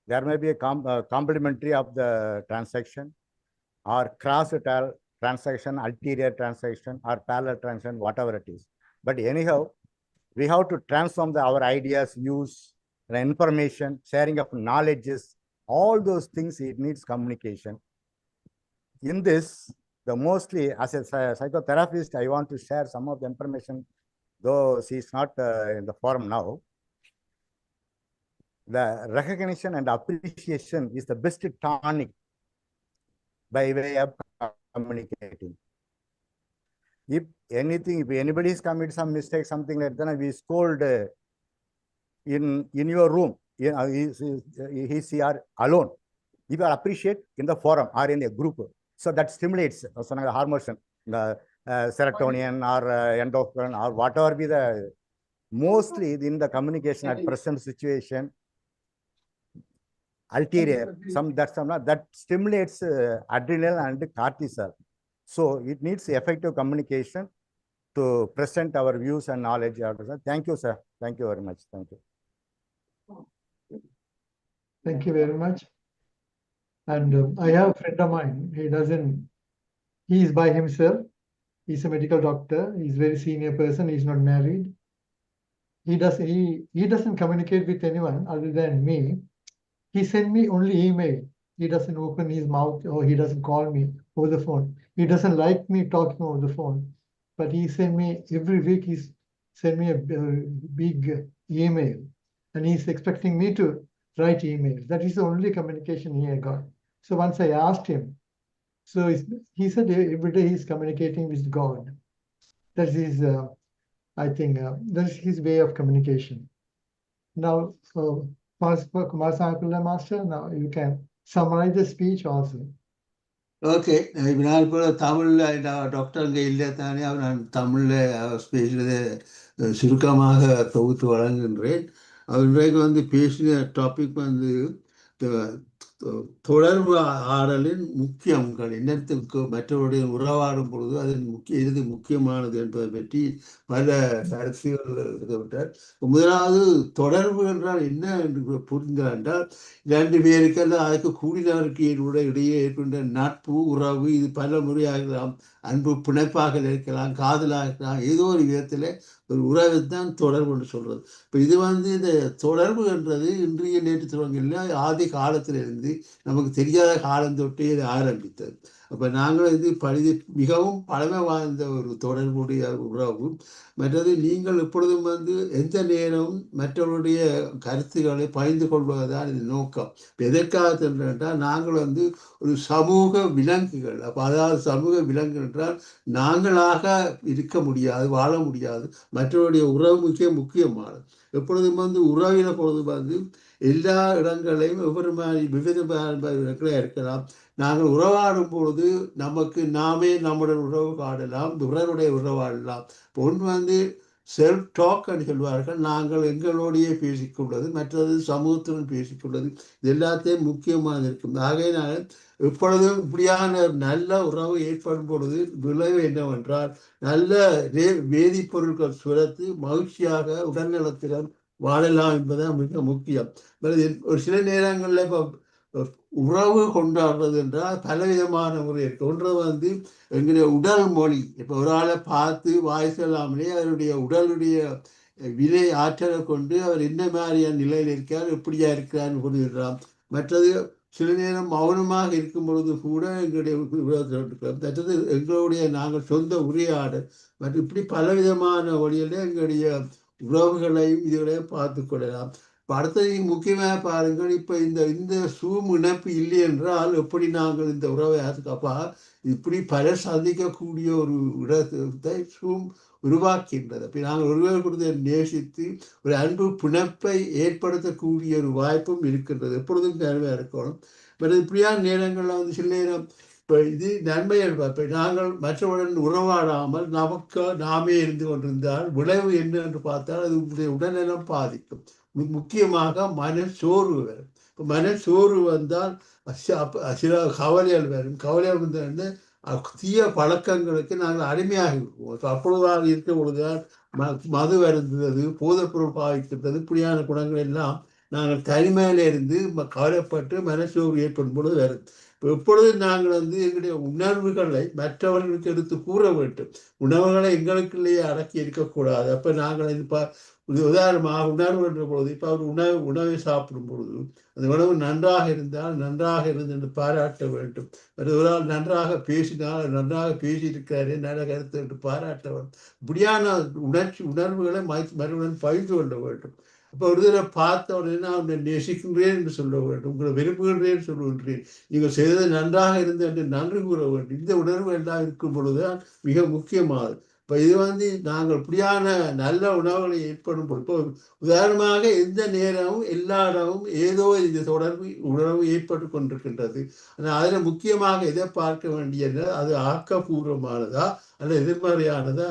H: There may be a complementary of the transaction or cross transaction, ulterior transaction or parallel transaction, whatever it is. But anyhow, we have to transform our ideas, views, the information, sharing of knowledges, all those things, it needs communication. In this, the mostly as a psychotherapist, I want to share some of the information, though she is not in the forum now. The recognition and appreciation is the best tonic by way of communicating. If anybody has committed some mistake, something like that, we scold in your room, he are alone. If you appreciate in the forum or in a group, so that stimulates hormones, the serotonin or endorphin or whatever be the, mostly in the communication at present situation, ulterior, that stimulates adrenal and cortisol. So it needs effective communication to present our views and knowledge. Thank you, sir. Thank you very much. Thank you.
A: Thank you very much. And I have a friend of mine. He is by himself. He's a medical doctor. He's a very senior person. He's not married. He doesn't communicate with anyone other than me. He sent me only email. He doesn't open his mouth or he doesn't call me over the phone. He doesn't like me talking over the phone. But he sent me every week. He sent me a big email, and he's expecting me to write emails. That is the only communication he got. So once I asked him, so he said every day he's communicating with God. That is his, I think, that is his way of communication. Now, Kumar Sankula Master, now you can summarize the speech also.
I: Okay, நான் இப்போ தமிழில் doctor அங்கே இல்லை தானே, நான் தமிழில் பேசுகிறத சுருக்கமாக தொகுத்து வழங்குகின்றேன். அவர் இன்றைக்கு பேசின டாபிக் தொடர்பு ஆடலின் முக்கியங்கள், என்னத்துக்கு மற்றவருடைய உறவாடும் பொழுது அதன் எது முக்கியமானது என்பதை பற்றி பல கருத்துகள் எடுத்துவிட்டார். முதலாவது, தொடர்பு என்றால் என்ன என்று புரிந்தால் என்றால், இரண்டு பேருக்கு அதுக்கு கூடினவருக்கு இடையே ஏற்பட்ட நட்பு, உறவு, இது பல முறையாக இருக்கலாம். அன்பு பிணைப்பாக இருக்கலாம், காதலாக இருக்கலாம், ஏதோ ஒரு விதத்தில் ஒரு உறவை தான் தொடர்பு என்று சொல்றது. இப்போ இது இந்த தொடர்பு என்றது இன்றைய நேற்று தொடங்கல ஆதி காலத்திலிருந்து நமக்கு தெரியாத காலம் தொட்டே இது ஆரம்பித்தது. அப்போ நாங்கள் மிகவும் பழமை வாய்ந்த ஒரு தொடர்புடைய உறவு. மற்றது நீங்கள் எப்பொழுதும் எந்த நேரமும் மற்றவருடைய கருத்துக்களை பகிர்ந்து கொள்வதுதான் இது நோக்கம். எதற்காக என்றால் நாங்கள் ஒரு சமூக விலங்குகள். அப்போ அதாவது சமூக விலங்கு என்றால் நாங்களாக இருக்க முடியாது, வாழ முடியாது. மற்றவருடைய உறவு முக்கியமானது. எப்பொழுதும் உறவின பொழுது எல்லா இடங்களையும் ஒவ்வொரு மாதிரி விவித இடங்களே இருக்கலாம். நாங்கள் உறவாடும் பொழுது நமக்கு நாமே நம்முடைய உறவு காடலாம், பிறருடைய உறவாடலாம். ஒன்று செல்ஃப் டாக் என்று சொல்வார்கள். நாங்கள் எங்களோடையே பேசிக்கொள்வது, மற்றது சமூகத்துடன் பேசிக்கொள்வது, இது எல்லாத்தையும் முக்கியமாக இருக்கும். ஆகையினால் எப்பொழுதும் இப்படியான நல்ல உறவு ஏற்படும் பொழுது விளைவு என்னவென்றால் நல்ல வேதிப்பொருட்கள் சுரத்து மகிழ்ச்சியாக உடல்நலத்துடன் வாழலாம் என்பதுதான் மிக முக்கியம். ஒரு சில நேரங்களில் இப்போ உறவு கொண்டாடுறது என்றால் பலவிதமான முறை இருக்கு. ஒன்று எங்களுடைய உடல் மொழி. இப்போ ஒரு ஆளை பார்த்து வாய் சொல்லாமலே அவருடைய உடலுடைய வினை ஆற்றலை கொண்டு அவர் என்ன மாதிரியான நிலையில் இருக்கார், எப்படியா இருக்கிறார்னு புரிஞ்சுக்கலாம். மற்றது சில நேரம் மௌனமாக இருக்கும் பொழுது கூட எங்களுடைய மற்றது எங்களுடைய நாங்கள் சொந்த உரையாடல் மற்றும் இப்படி பலவிதமான வழியில் எங்களுடைய உறவுகளையும் இதுகளையும் பார்த்து கொள்ளலாம். இப்போ அடுத்தது முக்கியமாக பாருங்கள், இப்போ இந்த சூம் இணைப்பு இல்லை என்றால் எப்படி நாங்கள் இந்த உறவை அப்பா இப்படி பலர் சந்திக்கக்கூடிய ஒரு இடத்தை சூம் உருவாக்கின்றது. அப்போ நாங்கள் ஒருவர் கொடுத்த நேசித்து ஒரு அன்பு பிணைப்பை ஏற்படுத்தக்கூடிய ஒரு வாய்ப்பும் இருக்கின்றது. எப்பொழுதும் தேவையாக இருக்கணும். பட் இப்படியான நேரங்களில் சில நேரம் இப்போ இது நன்மைகள். இப்போ நாங்கள் மற்றவருடன் உறவாடாமல் நமக்கு நாமே இருந்து கொண்டிருந்தால் விளைவு என்ன என்று பார்த்தால் அது உடல்நலம் பாதிக்கும். முக்கியமாக மனச்சோர்வு வரும். இப்போ மனச்சோர்வு வந்தால் சில கவலைகள் வரும். கவலைகள் வந்து தீய பழக்கங்களுக்கு நாங்கள் அடிமையாகி இருப்போம். அப்பொழுதாக இருக்கும் பொழுதுதான் மது வருந்துவது, போதைப்பொருள் பாவிக்கின்றது, இப்படியான குணங்கள் எல்லாம் நாங்கள் தனிமையில இருந்து கவலைப்பட்டு மனச்சோர்வு ஏற்படும் பொழுது வருது. எப்பொழுது நாங்கள் எங்களுடைய உணர்வுகளை மற்றவர்களுக்கு எடுத்து கூற வேண்டும். உணவுகளை எங்களுக்குள்ளேயே அடக்கி இருக்கக்கூடாது. அப்போ நாங்கள் உதாரணமாக உணர்வு என்ற பொழுது இப்போ அவர் உணவை சாப்பிடும் பொழுது அந்த உணவு நன்றாக இருந்தால் நன்றாக இருந்து என்று பாராட்ட வேண்டும். ஒரு ஆள் நன்றாக பேசினால் நன்றாக பேசியிருக்காரு, நல்ல கருத்து என்று பாராட்ட வேண்டும். இப்படியான உணர்வுகளை மறுபடியும் பகிர்ந்து கொள்ள வேண்டும். அப்போ ஒரு தடவை பார்த்த உடனே நான் உன்னை நேசிக்கின்றேன் என்று சொல்ல வேண்டும், உங்களை விரும்புகின்றேன் சொல்கின்றேன், நீங்கள் செய்தது நன்றாக இருந்து என்று நன்றி கூற வேண்டும். இந்த உணர்வு எல்லாம் இருக்கும் பொழுதுதான் மிக முக்கியமானது. இப்போ இது நாங்கள் இப்படியான நல்ல உணவுகளை ஏற்படும் பொழுது இப்போ உதாரணமாக எந்த நேரமும் எல்லா இடமும் ஏதோ இந்த உணர்வு ஏற்பட்டு கொண்டிருக்கின்றது. ஆனால் அதில் முக்கியமாக எதை பார்க்க வேண்டியது, அது ஆக்கப்பூர்வமானதா அல்லது எதிர்மறையானதா?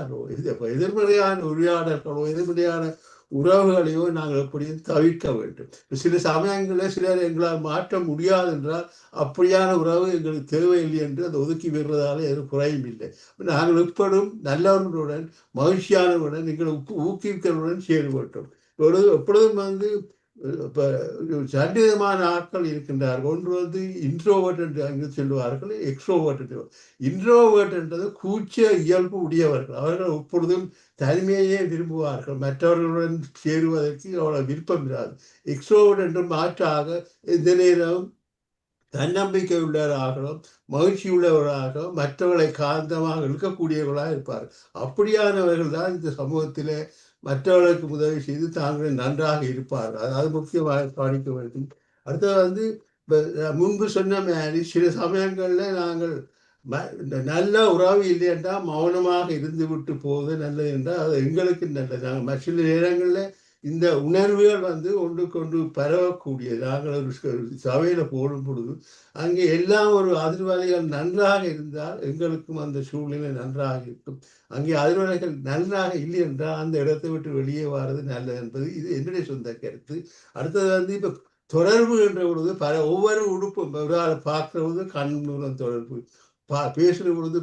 I: எதிர்மறையான உரையாடல்களோ எதிர்மறையான உறவுகளையோ நாங்கள் எப்படியும் தவிர்க்க வேண்டும். சில சமயங்களில் சிலர் எங்களால் மாற்ற முடியாது என்றால் அப்படியான உறவு எங்களுக்கு தேவையில்லை என்று அதை ஒதுக்கி விடுறதால எதுவும் குறையும் இல்லை. நாங்கள் எப்படும் நல்லவர்களுடன் மகிழ்ச்சியானவருடன் எங்களை ஊக்குவிக்கிறவருடன் சேருவோம். எப்பொழுதும் இப்போ 2 விதமான ஆட்கள் இருக்கின்றார்கள். ஒன்று இன்ட்ரோவர்ட் என்று அங்கு சொல்லுவார்கள், எக்ஸ்ட்ரோவர்ட். இன்ட்ரோவர்ட் என்றது கூச்ச இயல்பு உடையவர்கள். அவர்கள் எப்பொழுதும் தனிமையே விரும்புவார்கள், மற்றவர்களுடன் சேருவதற்கு அவ்வளவு விருப்பம் இராது. எக்ஸ்ட்ரோவர்ட் என்று மாற்றாக எந்த நேரம் தன்னம்பிக்கை உள்ளவராகவும் மகிழ்ச்சி உள்ளவராகவும் மற்றவர்களை காந்தமாக இழுக்கக்கூடியவர்களாக இருப்பார்கள். அப்படியானவர்கள் தான் இந்த சமூகத்திலே மற்றவர்களுக்கு உதவி செய்து தாங்கள் நன்றாக இருப்பார்கள். அதாவது முக்கியமாக கவனிக்க வேண்டும். அடுத்தது முன்பு சொன்ன மாதிரி சில சமயங்களில் நாங்கள் நல்ல உறவு இல்லை என்றால் மௌனமாக இருந்து விட்டு போவது நல்லது என்றால் அது எங்களுக்கு நல்லது. நாங்கள் சில நேரங்களில் இந்த உணர்வுகள் ஒன்றுக்கொன்று பரவக்கூடியது. நாங்கள் ஒரு சபையில் போடும் பொழுது அங்கே எல்லாம் ஒரு அதிர்வலைகள் நன்றாக இருந்தால் எங்களுக்கும் அந்த சூழ்நிலை நன்றாக இருக்கும். அங்கே அதிர்வலைகள் நன்றாக இல்லை என்றால் அந்த இடத்தை விட்டு வெளியே வர்றது நல்லது என்பது இது என்னுடைய சொந்த கருத்து. அடுத்தது இப்போ தொடர்பு என்ற பொழுது ஒவ்வொரு உடுப்பும் ஒரு ஆளை பார்க்குற பொழுது கண் மூலம் தொடர்பு, பேசுகிற பொழுது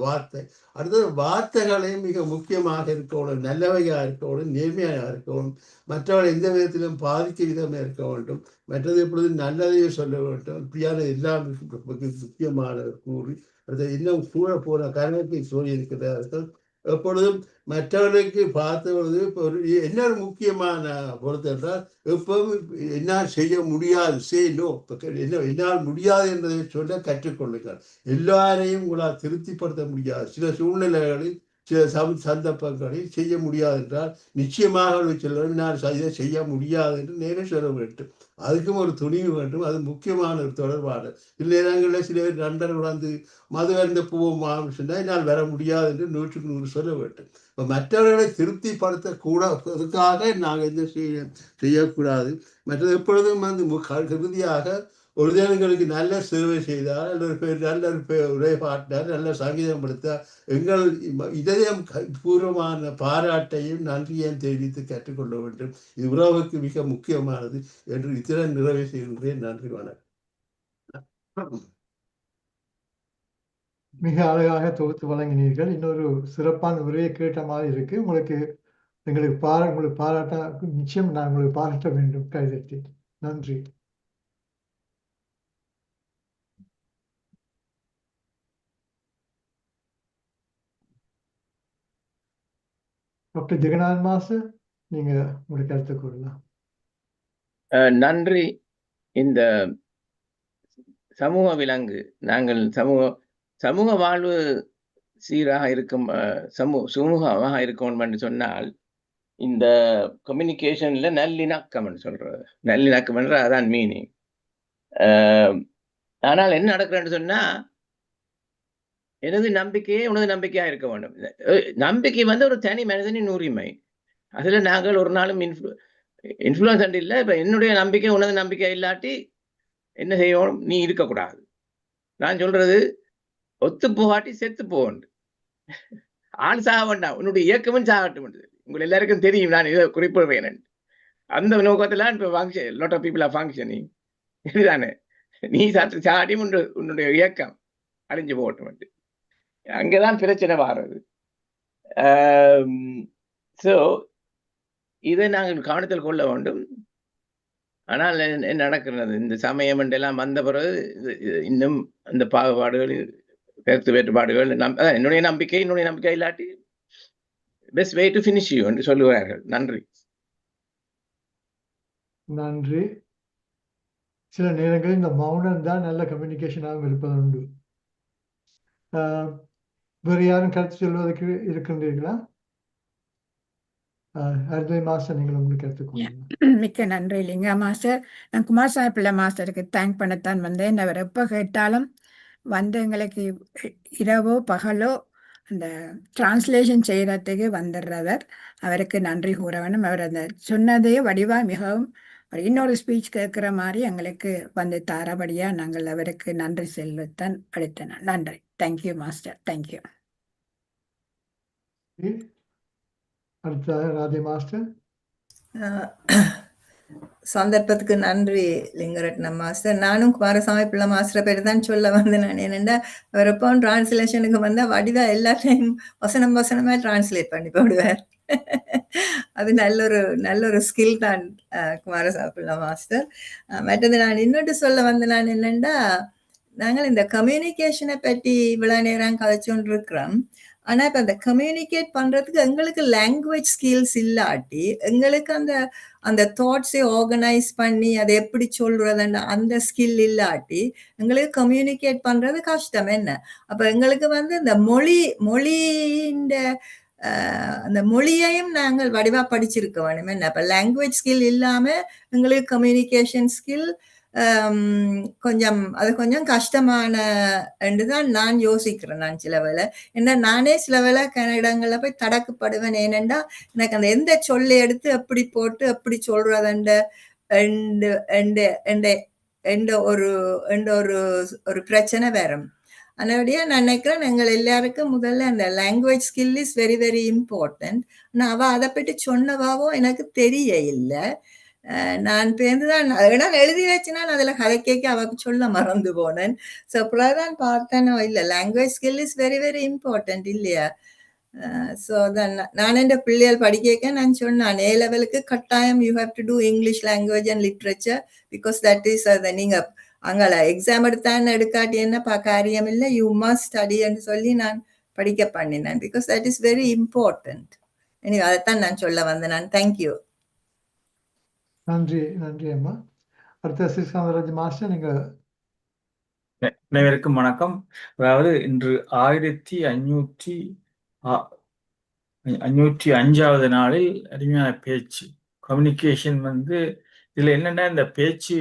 I: வார்த்தை. அடுத்தது வார்த்தைகளையும் மிக முக்கியமாக இருக்கணும், நல்லவையாக இருக்கணும், நேர்மையாக இருக்கணும், மற்றவர்கள் எந்த விதத்திலும் பாதிக்க விதமாக இருக்க வேண்டும். மற்றது எப்பொழுது நல்லதையே சொல்ல வேண்டும். இப்படியான எல்லாம் முக்கியமான கூறி அடுத்தது இன்னும் கூட போன கருணத்தை சொல்லி இருக்கிறார்கள். எப்பொழுதும் மற்றவர்களுக்கு பார்த்த பொழுது இப்போ இன்னொரு முக்கியமான பொறுத்து என்றால் எப்பவும் என்னால் செய்ய முடியாது செய்யலோ என்னால் முடியாது என்பதை சொல்ல கற்றுக்கொள்ளுங்கள். எல்லாரையும் உங்களால் திருப்திப்படுத்த முடியாது. சில சூழ்நிலைகளில் சில சந்தர்ப்பங்களில் செய்ய முடியாது என்றால் நிச்சயமாக சொல்ல நான் இதை செய்ய முடியாது என்று நேரே சொல்ல வேண்டும். அதுக்கும் ஒரு துணிவு வேண்டும். அது முக்கியமான ஒரு தொடர்பாடு. சில நேரங்களில் சில நண்பர்கள் வந்து மது அருந்த போவோம் சொன்னால் என்னால் வர முடியாது என்று 100க்கு 100 சொல்ல வேண்டும். இப்போ மற்றவர்களை திருப்திப்படுத்தக்கூடாதுக்காக நாங்கள் எந்த செய்யக்கூடாது. மற்றது எப்பொழுதும் வந்து இறுதியாக ஒரு தினங்களுக்கு நல்ல சேவை செய்தால் நல்ல உரைப்பாட்டார் நல்ல சங்கீதம் படுத்தால் எங்கள் இதயம் பூர்வமான பாராட்டையும் நன்றியையும் தெரிவித்து கற்றுக்கொள்ள வேண்டும். இது உறவுக்கு மிக முக்கியமானது என்று இத்துடன் நிறைவு செய்கின்றேன். நன்றி, வணக்கம்.
A: மிக அழகாக தொகுத்து வழங்கினீர்கள். இன்னொரு சிறப்பான உரையை கேட்ட மாதிரி இருக்கு. உங்களுக்கு உங்களுக்கு பாராட்ட நிச்சயம் நான் உங்களுக்கு பாராட்ட வேண்டும். கைதட்டி நன்றி. டாக்டர் ஜெகநாத் மாஸ்டர், நீங்க உங்களுடைய கருத்தை கூறலாம்.
G: நன்றி. இந்த சமூக விலங்கு நாங்கள் சமூக வாழ்வு சீராக இருக்கும் சுமூகமாக இருக்கணும் என்று சொன்னால் இந்த கம்யூனிகேஷன்ல நல்லிணக்கம் சொல்றது. நல்லிணக்கம் என்ற அதான் மீனிங். ஆனால் என்ன நடக்கிறேன்னு சொன்னா எனது நம்பிக்கையே உனது நம்பிக்கையா இருக்க வேண்டும். நம்பிக்கை வந்து ஒரு தனி மனிதனின் உரிமை. அதுல நாங்கள் ஒரு நாளும் இன்ஃப்ளூயன்ஸ் இல்லை. இப்ப என்னுடைய நம்பிக்கை உனது நம்பிக்கை இல்லாட்டி என்ன செய்யணும்? நீ இருக்கக்கூடாது. நான் சொல்றது ஒத்து போகாட்டி செத்து போகண்டு. ஆள் சாக வேண்டாம், உன்னுடைய இயக்கமும் சாகட்டும். உங்களை எல்லாருக்கும் தெரியும் நான் இதை குறிப்பிடுறேன். அந்த நோக்கத்துல இப்ப function lot of people are functioning. இதுதானே, நீ சாட்டி உன்னுடைய இயக்கம் அழிஞ்சு போகட்டும். அங்கேதான் பிரச்சனை வர்றது. ஸோ இதை நாங்கள் கவனத்தில் கொள்ள வேண்டும். ஆனால் என்ன நடக்கிறது, இந்த சமயம் எல்லாம் வந்த பிறகு இன்னும் அந்த பாகுபாடுகள், கருத்து வேறுபாடுகள், என்னுடைய நம்பிக்கை இல்லாட்டி best way to finish you என்று சொல்லுவார்கள். நன்றி.
A: நன்றி. சில நேரங்களில் இந்த மௌனம் தான் நல்ல கம்யூனிகேஷனாகவும் இருப்பது உண்டு. வேறு யாரும் கருத்து சொல்வதற்கு இருக்கின்றீர்களா? மாஸ்டர், நீங்கள் உங்களுக்கு கருத்து.
D: மிக்க நன்றி லிங்கா மாஸ்டர். நான் குமாரசாமி பிள்ளை மாஸ்டருக்கு தேங்க் பண்ணத்தான் வந்தேன். அவர் எப்போ கேட்டாலும் வந்து எங்களுக்கு இரவோ பகலோ அந்த டிரான்ஸ்லேஷன் செய்கிறதுக்கு வந்துடுறவர். அவருக்கு நன்றி கூற வேணும். அவர் அந்த சொன்னதே வடிவாக மிகவும் இன்னொரு ஸ்பீச் கேட்குற மாதிரி எங்களுக்கு வந்து தாரபடியாக நாங்கள் அவருக்கு நன்றி செலுத்தத்தான் அளித்தன. நன்றி. Thank you master. தேங்க்யூ.
A: அடுத்ததாக ராதே மாஸ்டர்.
E: சந்தர்ப்பத்துக்கு நன்றி லிங்கரட்னம் மாஸ்டர். நானும் குமாரசாமி பிள்ளை மாஸ்டரை பேர் தான் சொல்ல வந்தேன். நான் என்னென்னா அவரப்போ டிரான்ஸ்லேஷனுக்கு வந்தால் வடிவா எல்லாத்தையும் வசனமாக டிரான்ஸ்லேட் பண்ணி போடுவார். அது நல்ல ஒரு ஸ்கில் தான் குமாரசாமி பிள்ளை மாஸ்டர். மற்றது நான் இன்னொன்று சொல்ல வந்தேன். நான் என்னென்னா நாங்கள் இந்த கம்யூனிகேஷனை பற்றி இவ்வளோ நேரம் கதைச்சோன்னு இருக்கிறோம். ஆனால் இப்போ அந்த கம்யூனிகேட் பண்ணுறதுக்கு எங்களுக்கு லாங்குவேஜ் ஸ்கில்ஸ் இல்லாட்டி, எங்களுக்கு அந்த தாட்ஸை ஆர்கனைஸ் பண்ணி அதை எப்படி சொல்கிறதுன்னு அந்த ஸ்கில் இல்லாட்டி எங்களுக்கு கம்யூனிகேட் பண்ணுறது கஷ்டம். என்ன அப்போ எங்களுக்கு வந்து இந்த மொழியின் அந்த மொழியையும் நாங்கள் வடிவாக படிச்சிருக்க வேணும். என்ன இப்போ லாங்குவேஜ் ஸ்கில் இல்லாமல் எங்களுக்கு கம்யூனிகேஷன் ஸ்கில் கொஞ்சம் கஷ்டமான என்று தான் நான் யோசிக்கிறேன். நான் சில வேளை நானே சில வேளை இடங்களில் போய் தடக்கப்படுவேன். ஏனெண்டா எனக்கு அந்த எந்த சொல்லை எடுத்து எப்படி போட்டு எப்படி சொல்றதுண்ட ஒரு பிரச்சனை வரும். அதனால நான் நினைக்கிறேன் எங்கள் எல்லாருக்கும் முதல்ல அந்த language skill is very very important. நான் அவள் அதை பற்றி சொன்னவாவோ எனக்கு தெரிய இல்லை. நான் பேருந்துதான் எழுதி வச்சுனா அதில் கதை கேட்க அவக்கு சொல்ல மறந்து போனேன். ஸோ அப்போதான் பார்த்தேனோ இல்லை, language skill is very very important இல்லையா? ஸோ அதான் நான் என் பிள்ளைகள் படிக்க நான் சொன்னேன், A லெவலுக்கு கட்டாயம் you have to do English language and literature, because that is அதை நீங்கள் அங்கே எக்ஸாம் எடுத்தான்னு எடுக்காட்டி என்னப்பா காரியம் இல்லை, யூ மஸ்ட் ஸ்டடி என்று சொல்லி நான் படிக்க பண்ணினேன். Because that is very important. Anyway, அதைத்தான் நான் சொல்ல வந்தேன். Thank you.
A: நன்றி அம்மா. அடுத்த சிஸ்காமராஜ் மாஸ்டர், நீங்க.
C: அனைவருக்கும் வணக்கம். அதாவது இன்று 1505வது நாளில் அருமையான பேச்சு கம்யூனிகேஷன் இதுல என்னன்னா, இந்த பேச்சு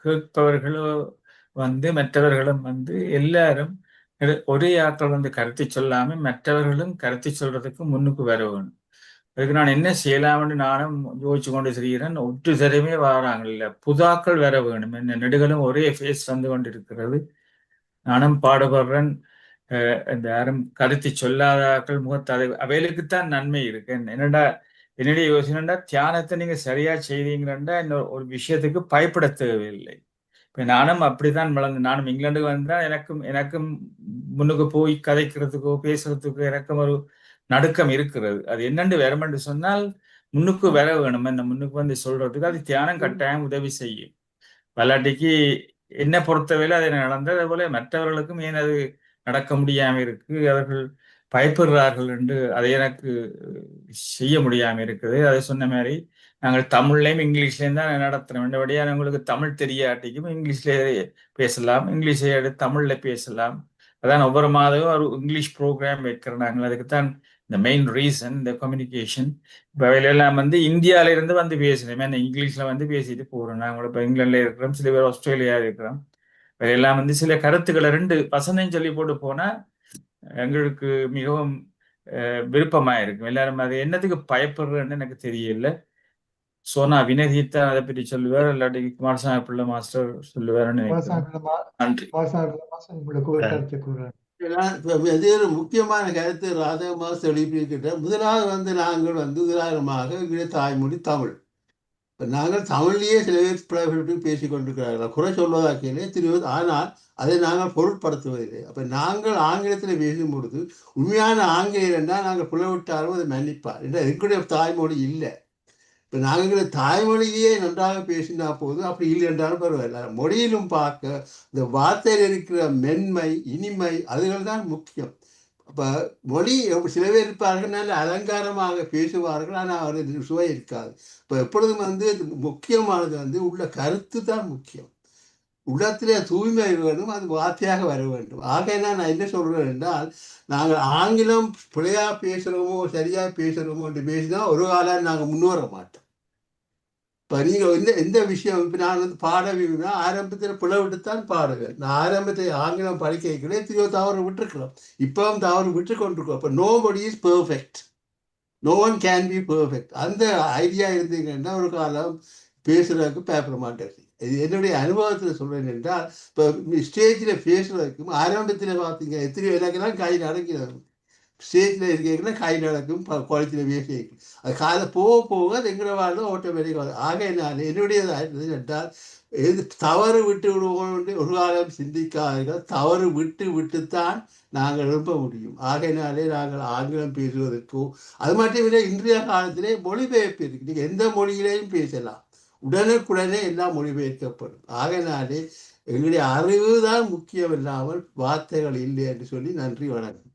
C: கேட்பவர்களோ மற்றவர்களும் எல்லாரும் ஒரே ஆட்கள் கருத்து சொல்லாம மற்றவர்களும் கருத்து சொல்றதுக்கு முன்னுக்கு வர வேணும். அதுக்கு நான் என்ன செய்யலாம்னு நானும் யோசிச்சு கொண்டு செய்கிறேன். ஒற்று தரமே வராங்கல்ல, புதாக்கள் வர வேணும். என்ன நெடுகளும் ஒரே ஃபேஸ் வந்து கொண்டு இருக்கிறது. நானும் பாடுபடுறேன். இந்த யாரும் கருத்து சொல்லாதாக்கள் முகத்தை அவைகளுக்குத்தான் நன்மை இருக்கு. என்னுடைய யோசனைண்டா, தியானத்தை நீங்க சரியா செய்தீங்கன்னா இன்னொரு ஒரு விஷயத்துக்கு பயப்பட தேவையில்லை. இப்ப நானும் அப்படித்தான் வளர்ந்து, நானும் இங்கிலாந்துக்கு வந்தா எனக்கும் முன்னுக்கு போய் கதைக்கிறதுக்கோ பேசுறதுக்கோ எனக்கும் ஒரு நடுக்கம் இருக்கிறது. அது என்னன்னு வேறமென்று சொன்னால், முன்னுக்கு வர வேணும். என்ன முன்னுக்கு சொல்றதுக்கு அது தியானம் கட்டாயம் உதவி செய்யும். பல்லாட்டிக்கு என்ன பொறுத்தவரை அது நடந்தது, அதுபோல மற்றவர்களுக்கும் ஏன் அது நடக்க முடியாம இருக்கு, அவர்கள் பயப்படுறார்கள் என்று அதை எனக்கு செய்ய முடியாம இருக்குது. அதை சொன்ன மாதிரி நாங்கள் தமிழ்லையும் இங்கிலீஷ்லையும் தான் நடத்துறோம். மற்றபடியா உங்களுக்கு தமிழ் தெரியாட்டிக்கும் இங்கிலீஷ்லேயே பேசலாம், இங்கிலீஷை எடுத்து தமிழ்ல பேசலாம். அதான் ஒவ்வொரு மாதமும் ஒரு இங்கிலீஷ் ப்ரோக்ராம் வைக்கிறோம் நாங்கள். அதுக்குத்தான் இந்த மெயின் ரீசன், இந்த கம்யூனிகேஷன். இப்போ அவையிலெல்லாம் இந்தியாவில இருந்து பேசுகிறோம். ஏன்னா இங்கிலீஷ்ல பேசிட்டு போகிறோம். நாங்கள் இப்போ இங்கிலாந்துல இருக்கிறோம், சில பேர் ஆஸ்திரேலியா இருக்கிறோம். அவையெல்லாம் சில கருத்துக்களை 2 வசனம் சொல்லி போட்டு போனா எங்களுக்கு மிகவும் விருப்பமா இருக்கும். எல்லாரும் அது என்னத்துக்கு பயப்படுறேன்னு எனக்கு தெரியல. சோனா வினதீத்தா அதை பற்றி சொல்லுவார், இல்லாட்டி குமாரசாமி பிள்ளை மாஸ்டர் சொல்லுவாருன்னு நன்றி.
I: அது ஒரு முக்கியமான கருத்து ராதகமாக தெளிப்பிக்கிட்ட. முதலாவது நாங்கள் உதாரணமாக தாய்மொழி தமிழ். இப்போ நாங்கள் தமிழ்லேயே சில பேர் பேசி கொண்டிருக்கிறார்கள், குறை சொல்வதாக்கையிலே தெரிவது. ஆனால் அதை நாங்கள் பொருட்படுத்துவதில்லை. அப்போ நாங்கள் ஆங்கிலத்தில் பேசும் பொழுது உண்மையான ஆங்கிலம் என்றால் நாங்கள் புலவிட்டாலும் அதை மன்னிப்பார் என்ற எங்களுடைய தாய்மொழி இல்லை. இப்போ நாங்கள் தாய்மொழியே நன்றாக பேசினா போதும், அப்படி இல்லை என்றாலும் பரவாயில்ல. மொழியிலும் பார்க்க இந்த வார்த்தையில் இருக்கிற மென்மை இனிமை அதுகள் தான் முக்கியம். அப்போ மொழி சில பேர் இருப்பார்கள், நல்ல அலங்காரமாக பேசுவார்கள், ஆனால் அவர்கள் சுவை இருக்காது. இப்போ எப்பொழுதும் முக்கியமானது உள்ள கருத்து தான் முக்கியம். உள்ளத்திலே தூய்மை வேண்டும், அது வார்த்தையாக வர வேண்டும். ஆகையினா நான் என்ன சொல்கிறேன் என்றால், நாங்கள் ஆங்கிலம் பிழையாக பேசுகிறோமோ சரியாக பேசுகிறோமோ என்று பேசினா ஒரு காலம் நாங்கள் முன்னேற மாட்டோம். இப்போ நீங்கள் எந்த விஷயம், இப்போ நான் பாடவில்லை ஆரம்பத்தில் பிளவிட்டுத்தான் பாடுவேன். நான் ஆரம்பத்தில் ஆங்கிலம் படிக்க வைக்கிறேன், திரும்ப தவறு விட்டுருக்கிறோம், இப்பவும் தவறு விட்டு கொண்டிருக்கோம். இப்போ nobody is perfect, no one can be perfect. அந்த ஐடியா இருந்தீங்கன்னா ஒரு காலம் பேசுறதுக்கு பேப்பர மாட்டேன். இது என்னுடைய அனுபவத்தில் சொல்றேன் என்றால், இப்போ ஸ்டேஜில் பேசுறதுக்கும் ஆரம்பத்தில் பார்த்தீங்க எத்தனை எனக்கெல்லாம் கை நடக்கிறது. ஸ்டேஜில் இருக்கீங்கன்னா கை நடக்கும், குளத்தில் பேசி அது காலை போக போக அது எங்களை வாழ்ந்து ஆட்டோமேட்டிக்காக வரும். ஆக நான் என்னுடையது என்றால், எது தவறு விட்டு விடுவோம் ஒரு காலம் சிந்திக்காதீர்கள். தவறு விட்டுத்தான் நாங்கள் எழுப்ப முடியும். ஆகையினாலே நாங்கள் ஆங்கிலம் பேசுவதற்கோ, அது மட்டுமில்லை இன்றைய காலத்திலே மொழிபெயர்ப்பு இருக்கு. நீங்கள் எந்த மொழியிலையும் பேசலாம், உடனுக்குடனே எல்லாம் மொழிபெயர்க்கப்படும். ஆகையினாலே எங்களுடைய அறிவு தான் முக்கியம் இல்லாமல் வார்த்தைகள் இல்லை என்று சொல்லி நன்றி, வணக்கம்.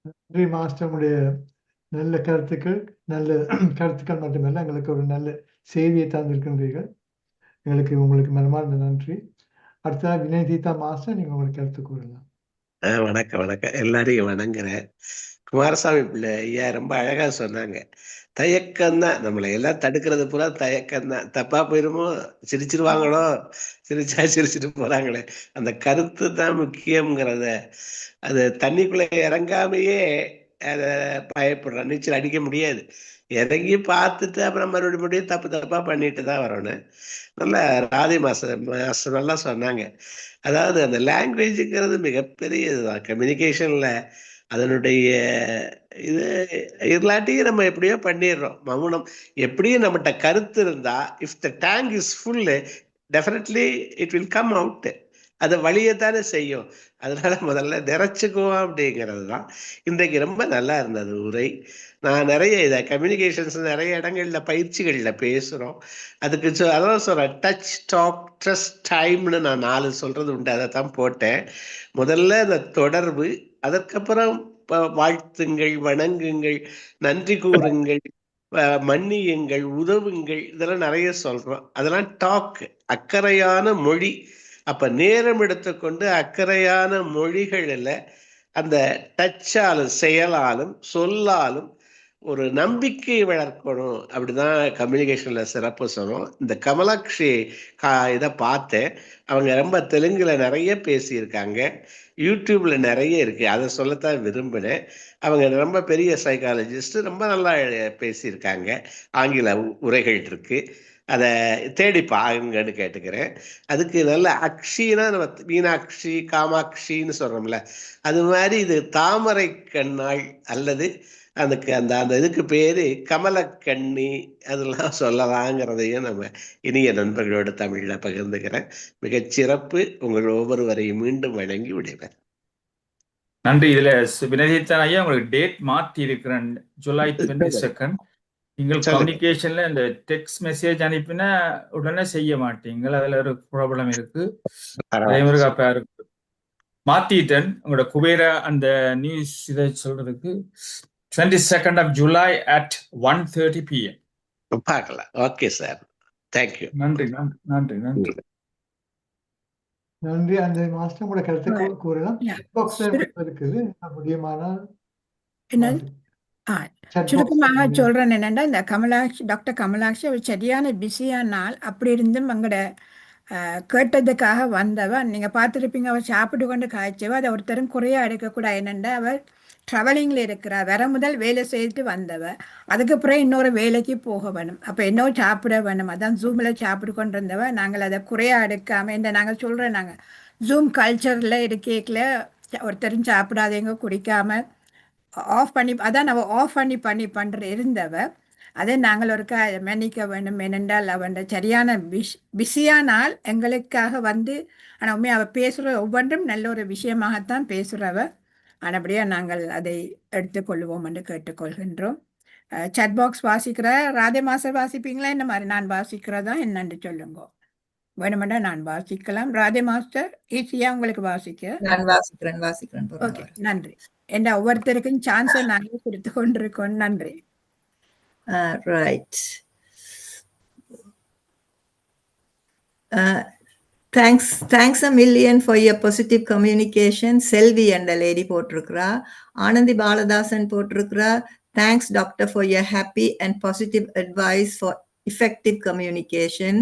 A: நன்றி மாஸ்டருடைய நல்ல கருத்துக்கள் மட்டுமல்ல, எங்களுக்கு ஒரு நல்ல செய்தியை தந்திருக்கின்றீர்கள். உங்களுக்கு மனமார்ந்த நன்றி. அடுத்த வினதீதா மாஸ்டர், நீங்க உங்களுக்கு கருத்து கூறலாம்.
J: வணக்கம். எல்லாரையும் வணங்குறேன். குமாரசாமி பிள்ளை ஐயா ரொம்ப அழகா சொன்னாங்க. தயக்கம் தான் நம்மளை எல்லாம் தடுக்கிறது பூரா தயக்கம் தான். தப்பா போயிருமோ, சிரிச்சிருவாங்களோ, சிரிச்சிட்டு போறாங்களே, அந்த கருத்து தான் முக்கியங்கிறத. அது தண்ணிக்குள்ள இறங்காமையே அதை பயப்படுறோம். நீச்சல் அடிக்க முடியாது. இறங்கி பார்த்துட்டு அப்புறம் மறுபடியும் தப்பா பண்ணிட்டு தான் வரணும். நல்லா ராதி மாஸ்டர் நல்லா சொன்னாங்க. அதாவது அந்த லாங்குவேஜுங்கிறது மிகப்பெரிய இதுதான் கம்யூனிகேஷன்ல. அதனுடைய இது இல்லாட்டியும் நம்ம எப்படியோ பண்ணிடுறோம். மௌனம் எப்படியும் நம்மகிட்ட கருத்து இருந்தா, if the tank is full definitely it will come out. அதை வழியத்தானே செய்யும். அதனால முதல்ல நிறைச்சுக்குவோம் அப்படிங்கிறது தான். இன்றைக்கு ரொம்ப நல்லா இருந்தது உரை. நான் நிறைய இதை கம்யூனிகேஷன்ஸ் நிறைய இடங்கள்ல பயிற்சிகள்ல பேசுறோம். அதுக்கு அதான் சொல்றேன், டச், டாக், ட்ரஸ்ட், டைம்னு நான் 4 சொல்றது உண்டு. அதை தான் போட்டேன். முதல்ல அந்த தொடர்பு, அதற்கப்புறம் வாழ்த்துங்கள், வணங்குங்கள், நன்றி கூறுங்கள், மன்னியுங்கள், உதவுங்கள், இதெல்லாம் நிறைய சொல்றோம். அதெல்லாம் டாக், அக்கறையான மொழி. அப்ப நேரம் எடுத்துக்கொண்டு அக்கறையான மொழிகளில் அந்த டச்சாலும் செயலாலும் சொல்லாலும் ஒரு நம்பிக்கை வளர்க்கணும். அப்படிதான் கம்யூனிகேஷன்ல சிறப்பு சொன்னோம். இந்த கமலாட்சி இதை பார்த்தேன். அவங்க ரொம்ப தெலுங்குல நிறைய பேசியிருக்காங்க, யூடியூப்ல நிறைய இருக்கு. அதை சொல்லத்தான் விரும்பினேன். அவங்க ரொம்ப பெரிய சைக்காலஜிஸ்ட், ரொம்ப நல்லா பேசியிருக்காங்க. ஆங்கில உரைகள் இருக்கு, அதை தேடி பாருங்கன்னு கேட்டுக்கிறேன். அதுக்கு நல்ல அக்ஷின்னா நம்ம மீனாட்சி, காமாட்சின்னு சொல்றோம்ல, அது மாதிரி இது தாமரை கண்ணாள் அல்லது அதுக்கு அந்த அந்த இதுக்கு பேரு கமலக்கண்ணி, அதெல்லாம் சொல்லலாங்கிறதையும் நம்ம இனிய நண்பர்களோட தமிழ்ல பகிர்ந்துக்கிறேன். மிகச்சிறப்பு. உங்கள் ஒவ்வொருவரையும் மீண்டும் வணங்கி விடைபெற
C: நன்றி. இதுல வினதித்தன் ஐயா உங்களுக்கு டேட் மாற்றி இருக்கிறேன், ஜூலை 22. நீங்கள் கம்யூனிகேஷன்ல இந்த டெக்ஸ்ட் மெசேஜ் அனுப்பினா உடனே செய்ய மாட்டீங்க, அதுல ஒரு ப்ராப்ளம் இருக்கு. அதே மாதிரி மாத்திட்டேன். உங்களோட குபேர அந்த நியூஸ் இதை சொல்றதுக்கு 22 of July at 1:30 PM.
J: பார்க்கலாம். Okay sir, thank you.
C: நன்றி நன்றி நன்றி நன்றி
A: நன்றி. அந்த மாஸ்டர் கூட கருத்து கூறலாம்.
D: Yeah.
A: இருக்குது முடியுமானால்
D: என்னது? சுருக்கமாக சொல்றேன் என்னென்னா, இந்த டாக்டர் கமலாட்சி அவர் சரியான பிஸியான நாள். அப்படி இருந்தும் எங்களோட கேட்டதுக்காக வந்தவ. நீங்கள் பார்த்துருப்பீங்க, அவர் சாப்பிட்டு கொண்டு காய்ச்சவ. அதை ஒருத்தரும் குறையாக எடுக்கக்கூடாது. என்னென்னா, அவர் ட்ராவலிங்கில் இருக்கிறா. வர முதல் வேலை செய்துட்டு வந்தவ. அதுக்கப்புறம் இன்னொரு வேலைக்கு போக வேணும். அப்போ இன்னொரு சாப்பிட வேணும். அதான் ஜூமில் சாப்பிட்டு கொண்டு இருந்தவ. நாங்கள் அதை குறையாக எடுக்காமல் இந்த நாங்கள் சொல்கிறோம், நாங்கள் ஜூம் கல்ச்சரில் இருக்கேக்கில் ஒருத்தரும் சாப்பிடாதீங்க, குடிக்காமல் ஆஃப் பண்ணி, அதான் நம்ம ஆஃப் பண்ணி பண்ணுற இருந்தவ. அதை நாங்கள் ஒருக்கா மன்னிக்க வேண்டும். ஏனென்றால் அவன் சரியான பிஸியானால் எங்களுக்காக வந்து, ஆனால் உண்மையாக அவள் பேசுகிற ஒவ்வொன்றும் நல்ல ஒரு விஷயமாகத்தான் பேசுகிறவ. ஆனபடியாக நாங்கள் அதை எடுத்துக்கொள்வோம் என்று கேட்டுக்கொள்கின்றோம். சட் பாக்ஸ் வாசிக்கிற ராதே மாஸ்டர் வாசிப்பீங்களா? என்ன மாதிரி நான் வாசிக்கிறதா என்னன்னு சொல்லுங்க. வேணுமெண்டா நான் வாசிக்கலாம். ராதே மாஸ்டர் ஈஸியாக உங்களுக்கு வாசிக்க?
E: நான் வாசிக்கிறேன்.
D: ஓகே, நன்றி. என்ன ஒவ்வொருத்தருக்கும் சான்ஸை நாங்கள் கொடுத்து கொண்டிருக்கோம். நன்றி.
E: Right. Thanks a million for your positive communication. Selvi and a lady போட்டிருக்கிறா. Anandhi பாலதாசன் போட்டிருக்கிறா. Thanks doctor for your happy and positive advice for effective communication.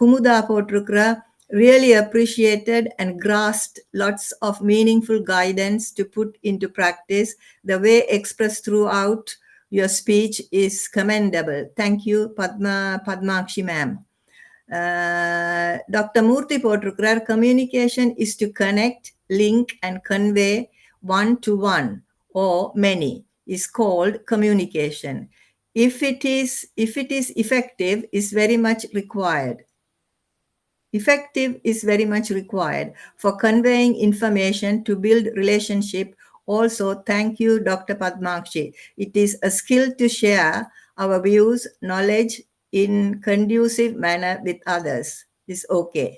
E: Kumuda போட்டிருக்கிறா. Really appreciated and grasped lots of meaningful guidance to put into practice. The way expressed throughout your speech is commendable. Thank you, Padmakshi ma'am. Dr. Murthy போட்டிருக்கிறார், communication is to connect, link and convey one to one or many is called communication. If it is effective, is very much required. Effective is very much required for conveying information to build relationship. Also, thank you, Dr. Padmakshi. It is a skill to share our views, knowledge in conducive manner with others. Is okay.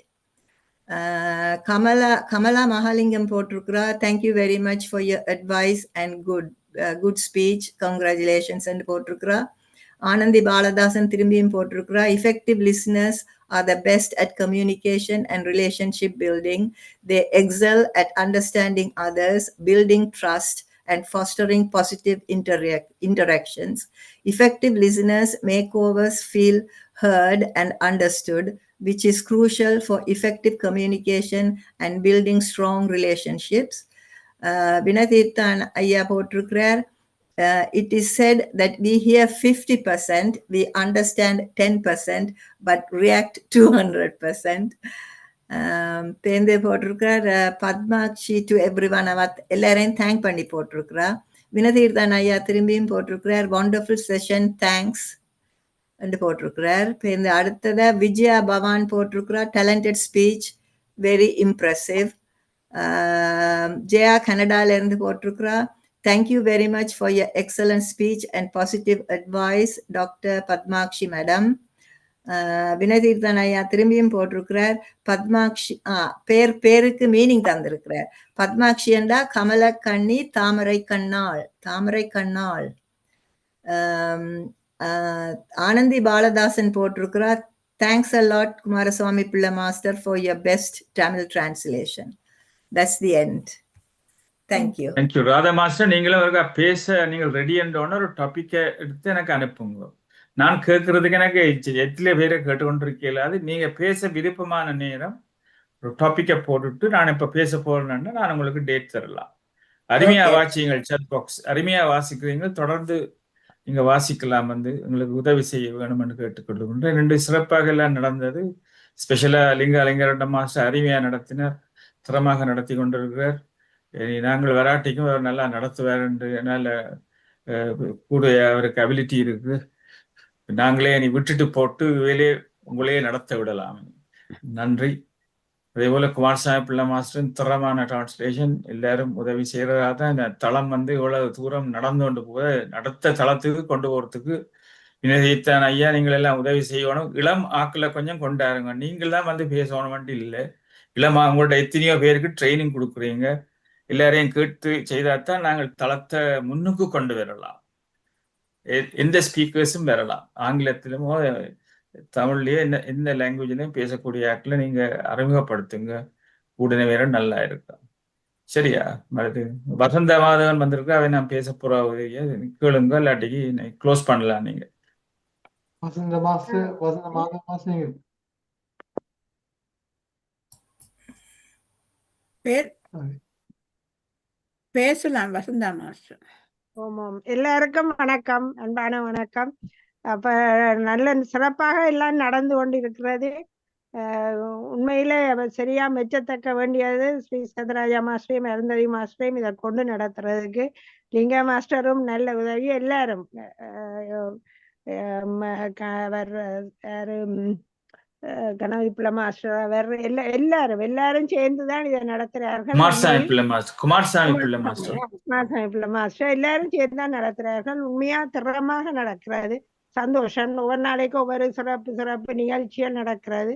E: Kamala Mahalingam போட்டிருக்கிறா. Thank you very much for your advice and good speech. Congratulations and போட்டிருக்கிறா. Anandi Baladasan திரும்பியும் போட்டிருக்கிறா. Effective listeners are the best at communication and relationship building. They excel at understanding others, building trust, and fostering positive interactions. Effective listeners make others feel heard and understood, which is crucial for effective communication and building strong relationships. Vinatirthan Ayya போட்டிருக்கிறார். It is said that we hear 50%, we understand 10%, but react 200%. பேந்தே போட்டிருக்கிறார். பத்மாக்ஷி to everyone, அவர் எல்லாரையும் thank பண்ணி போட்டிருக்கிறார். வினதீர்தான் ஐயா திரும்பியும் போட்டிருக்கிறார். Wonderful session, thanks என்று போட்டிருக்கிறார். பேருந்து அடுத்ததா விஜயா பவான் போட்டிருக்கிறார். Talented speech, very impressive. Jaya Canada இருந்து போட்டிருக்கிறா. Thank you very much for your excellent speech and positive advice, Dr. Padmakshi Madam. வினதீர்த்தன் ஐயா திரும்பியும் போட்டிருக்கிறார். பத்மாக்ஷி பேருக்கு மீனிங் தந்திருக்கிறார். பத்மாக்ஷி என்றா கமல கண்ணி தாமரை கண்ணாள், தாமரை கண்ணாள். ஆனந்தி பாலதாசன் போட்டிருக்கிறார். Thanks a lot, Kumaraswamy Pilla Master, for your best Tamil translation. That's the end. Thank you.
C: Thank you. Radha master, நீங்களும் அவருக்கு பேச நீங்கள் ரெடி என்றோன்னு ஒரு டாப்பிக்கை எடுத்து எனக்கு அனுப்புங்க. நான் கேட்கறதுக்கு எனக்கு எத்தனை பேரை கேட்டுக்கொண்டிருக்கல. அது நீங்க பேச விருப்பமான நேரம் ஒரு டாப்பிக்கை போட்டுட்டு நான் இப்ப பேச போறேன்னு நான் உங்களுக்கு டேட் தரலாம். அருமையா வாசிங்கள், சாட் பாக்ஸ் அருமையா வாசிக்கிறீங்க. தொடர்ந்து நீங்க வாசிக்கலாம். உங்களுக்கு உதவி செய்ய வேணும்னு கேட்டுக்கொள்ளுகின்றேன். 2 சிறப்பாக எல்லாம் நடந்தது. ஸ்பெஷலா லிங்க மாஸ்டர் அருமையா நடத்தினார், திறமாக நடத்தி கொண்டிருக்கிறார். நாங்கள் வராட்டிக்கும் அவர் நல்லா நடத்துவார் என்று நல்ல கூட அவருக்கு அபிலிட்டி இருக்கு. நாங்களே நீ விட்டுட்டு போட்டு வேலையே உங்களையே நடத்த விடலாம். நன்றி. அதே போல குமாரசாமி பிள்ளை மாஸ்டரின் திறமான டிரான்ஸ்லேஷன் எல்லாரும் உதவி செய்யறதா தான் இந்த தளம் இவ்வளவு தூரம் நடந்து கொண்டு போக அடுத்த தளத்துக்கு கொண்டு போறதுக்கு வினதீர்த்தன் ஐயா நீங்கள் எல்லாம் உதவி செய்யணும். இளம் ஆக்களை கொஞ்சம் கொண்டாருங்க. நீங்கள் தான் பேசணும் இல்லை. இளம் உங்கள்ட்ட எத்தனையோ பேருக்கு ட்ரைனிங் கொடுக்குறீங்க. எல்லாரையும் கேட்டு செய்தாதான் நாங்கள் தளத்தை முன்னுக்கு கொண்டு வரலாம். எந்த ஸ்பீக்கர்ஸும் வரலாம். ஆங்கிலத்திலும் தமிழ்லயே எந்த லாங்குவேஜ்லயும் பேசக்கூடிய ஆட்களை நீங்க அறிமுகப்படுத்துங்க. உடனே வேற நல்லா இருக்கும். சரியா? வசந்த மாதவன் வந்திருக்கு. அவன் நான் பேச போற கேளுங்க, இல்லாட்டிக்கு க்ளோஸ் பண்ணலாம். நீங்க
A: வசந்த மாதவன்
D: பேசலாம். வசந்தா மாஸ்டர்.
K: ஓம் எல்லாருக்கும் வணக்கம், அன்பான வணக்கம். அப்ப நல்ல சிறப்பாக எல்லாம் நடந்து கொண்டிருக்கிறது. உண்மையிலே சரியா மெச்சத்தக்க வேண்டியது ஸ்ரீ சதராஜா மாஸ்டரையும் அருந்ததி மாஸ்டரையும் இதை கொண்டு நடத்துறதுக்கு. லிங்க மாஸ்டரும் நல்ல உதவி. எல்லாரும் கணபதி பிள்ளை மாஸ்டர் அவர் எல்லாரும் சேர்ந்துதான் இதை நடத்துறார்கள்.
C: குமாரசாமி பிள்ளை
K: மாஸ்டர் எல்லாரும் சேர்ந்துதான் நடத்துறார்கள். உண்மையா திறமாக நடக்கிறது. சந்தோஷம். ஒவ்வொரு நாளைக்கு ஒவ்வொரு சிறப்பு நிகழ்ச்சிகள் நடக்கிறது.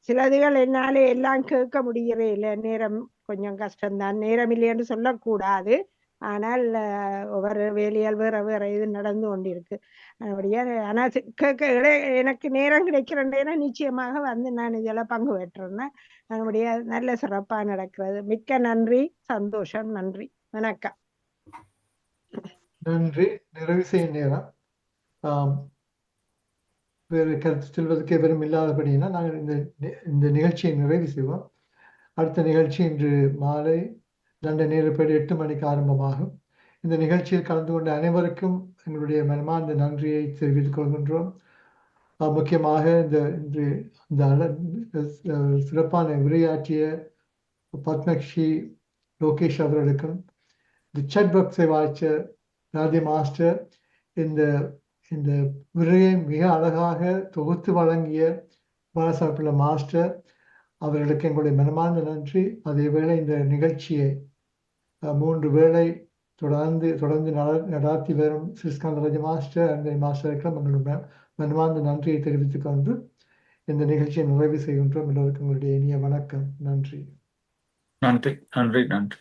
K: சிலதுகள் என்னாலே எல்லாம் கேட்க முடியவே இல்லை. நேரம் கொஞ்சம் கஷ்டம்தான். நேரம் இல்லைன்னு சொல்லக்கூடாது. ஆனால் ஒவ்வொரு வேலையால் வேற இது நடந்து கொண்டிருக்கு. அப்படியா ஆனா எனக்கு நேரம் கிடைக்கிறேன்னா நிச்சயமாக நான் இதெல்லாம் பங்கு பெற்றேன்னா நம்முடைய நல்ல சிறப்பா நடக்கிறது. மிக்க நன்றி, சந்தோஷம். நன்றி, வணக்கம்.
A: நன்றி. நிறைவு செய்யும் நேரம். வேறு கருத்து சொல்வதற்கு எவரும் இல்லாதபடினா நாங்கள் இந்த நிகழ்ச்சியை நிறைவு செய்வோம். அடுத்த நிகழ்ச்சி இன்று மாலை லண்டன் நேரப்படி 8 மணிக்கு ஆரம்பமாகும். இந்த நிகழ்ச்சியில் கலந்து கொண்ட அனைவருக்கும் எங்களுடைய மனமார்ந்த நன்றியை தெரிவித்துக் கொள்கின்றோம். முக்கியமாக இந்த சிறப்பான உரையாற்றிய பத்மக்ஷி லோகேஷ் அவர்களுக்கும், இந்த சட் பாக்ஸை வாய்ச்ச ராதே மாஸ்டர், இந்த உரையை மிக அழகாக தொகுத்து வழங்கிய குமாரசாமி பிள்ளை மாஸ்டர் அவர்களுக்கு எங்களுடைய மனமார்ந்த நன்றி. அதேவேளை இந்த நிகழ்ச்சியை 3 வேளை தொடர்ந்து நடாத்தி வரும் ஸ்ரீஸ்காந்தராஜ மாஸ்டர் அந்த மாஸ்டருக்கும் எங்களுடைய மனமார்ந்த நன்றியை தெரிவித்துக் கொண்டு இந்த நிகழ்ச்சியை நிறைவு செய்கின்றோம். எல்லோருக்கும் எங்களுடைய இனிய வணக்கம். நன்றி.
C: நன்றி.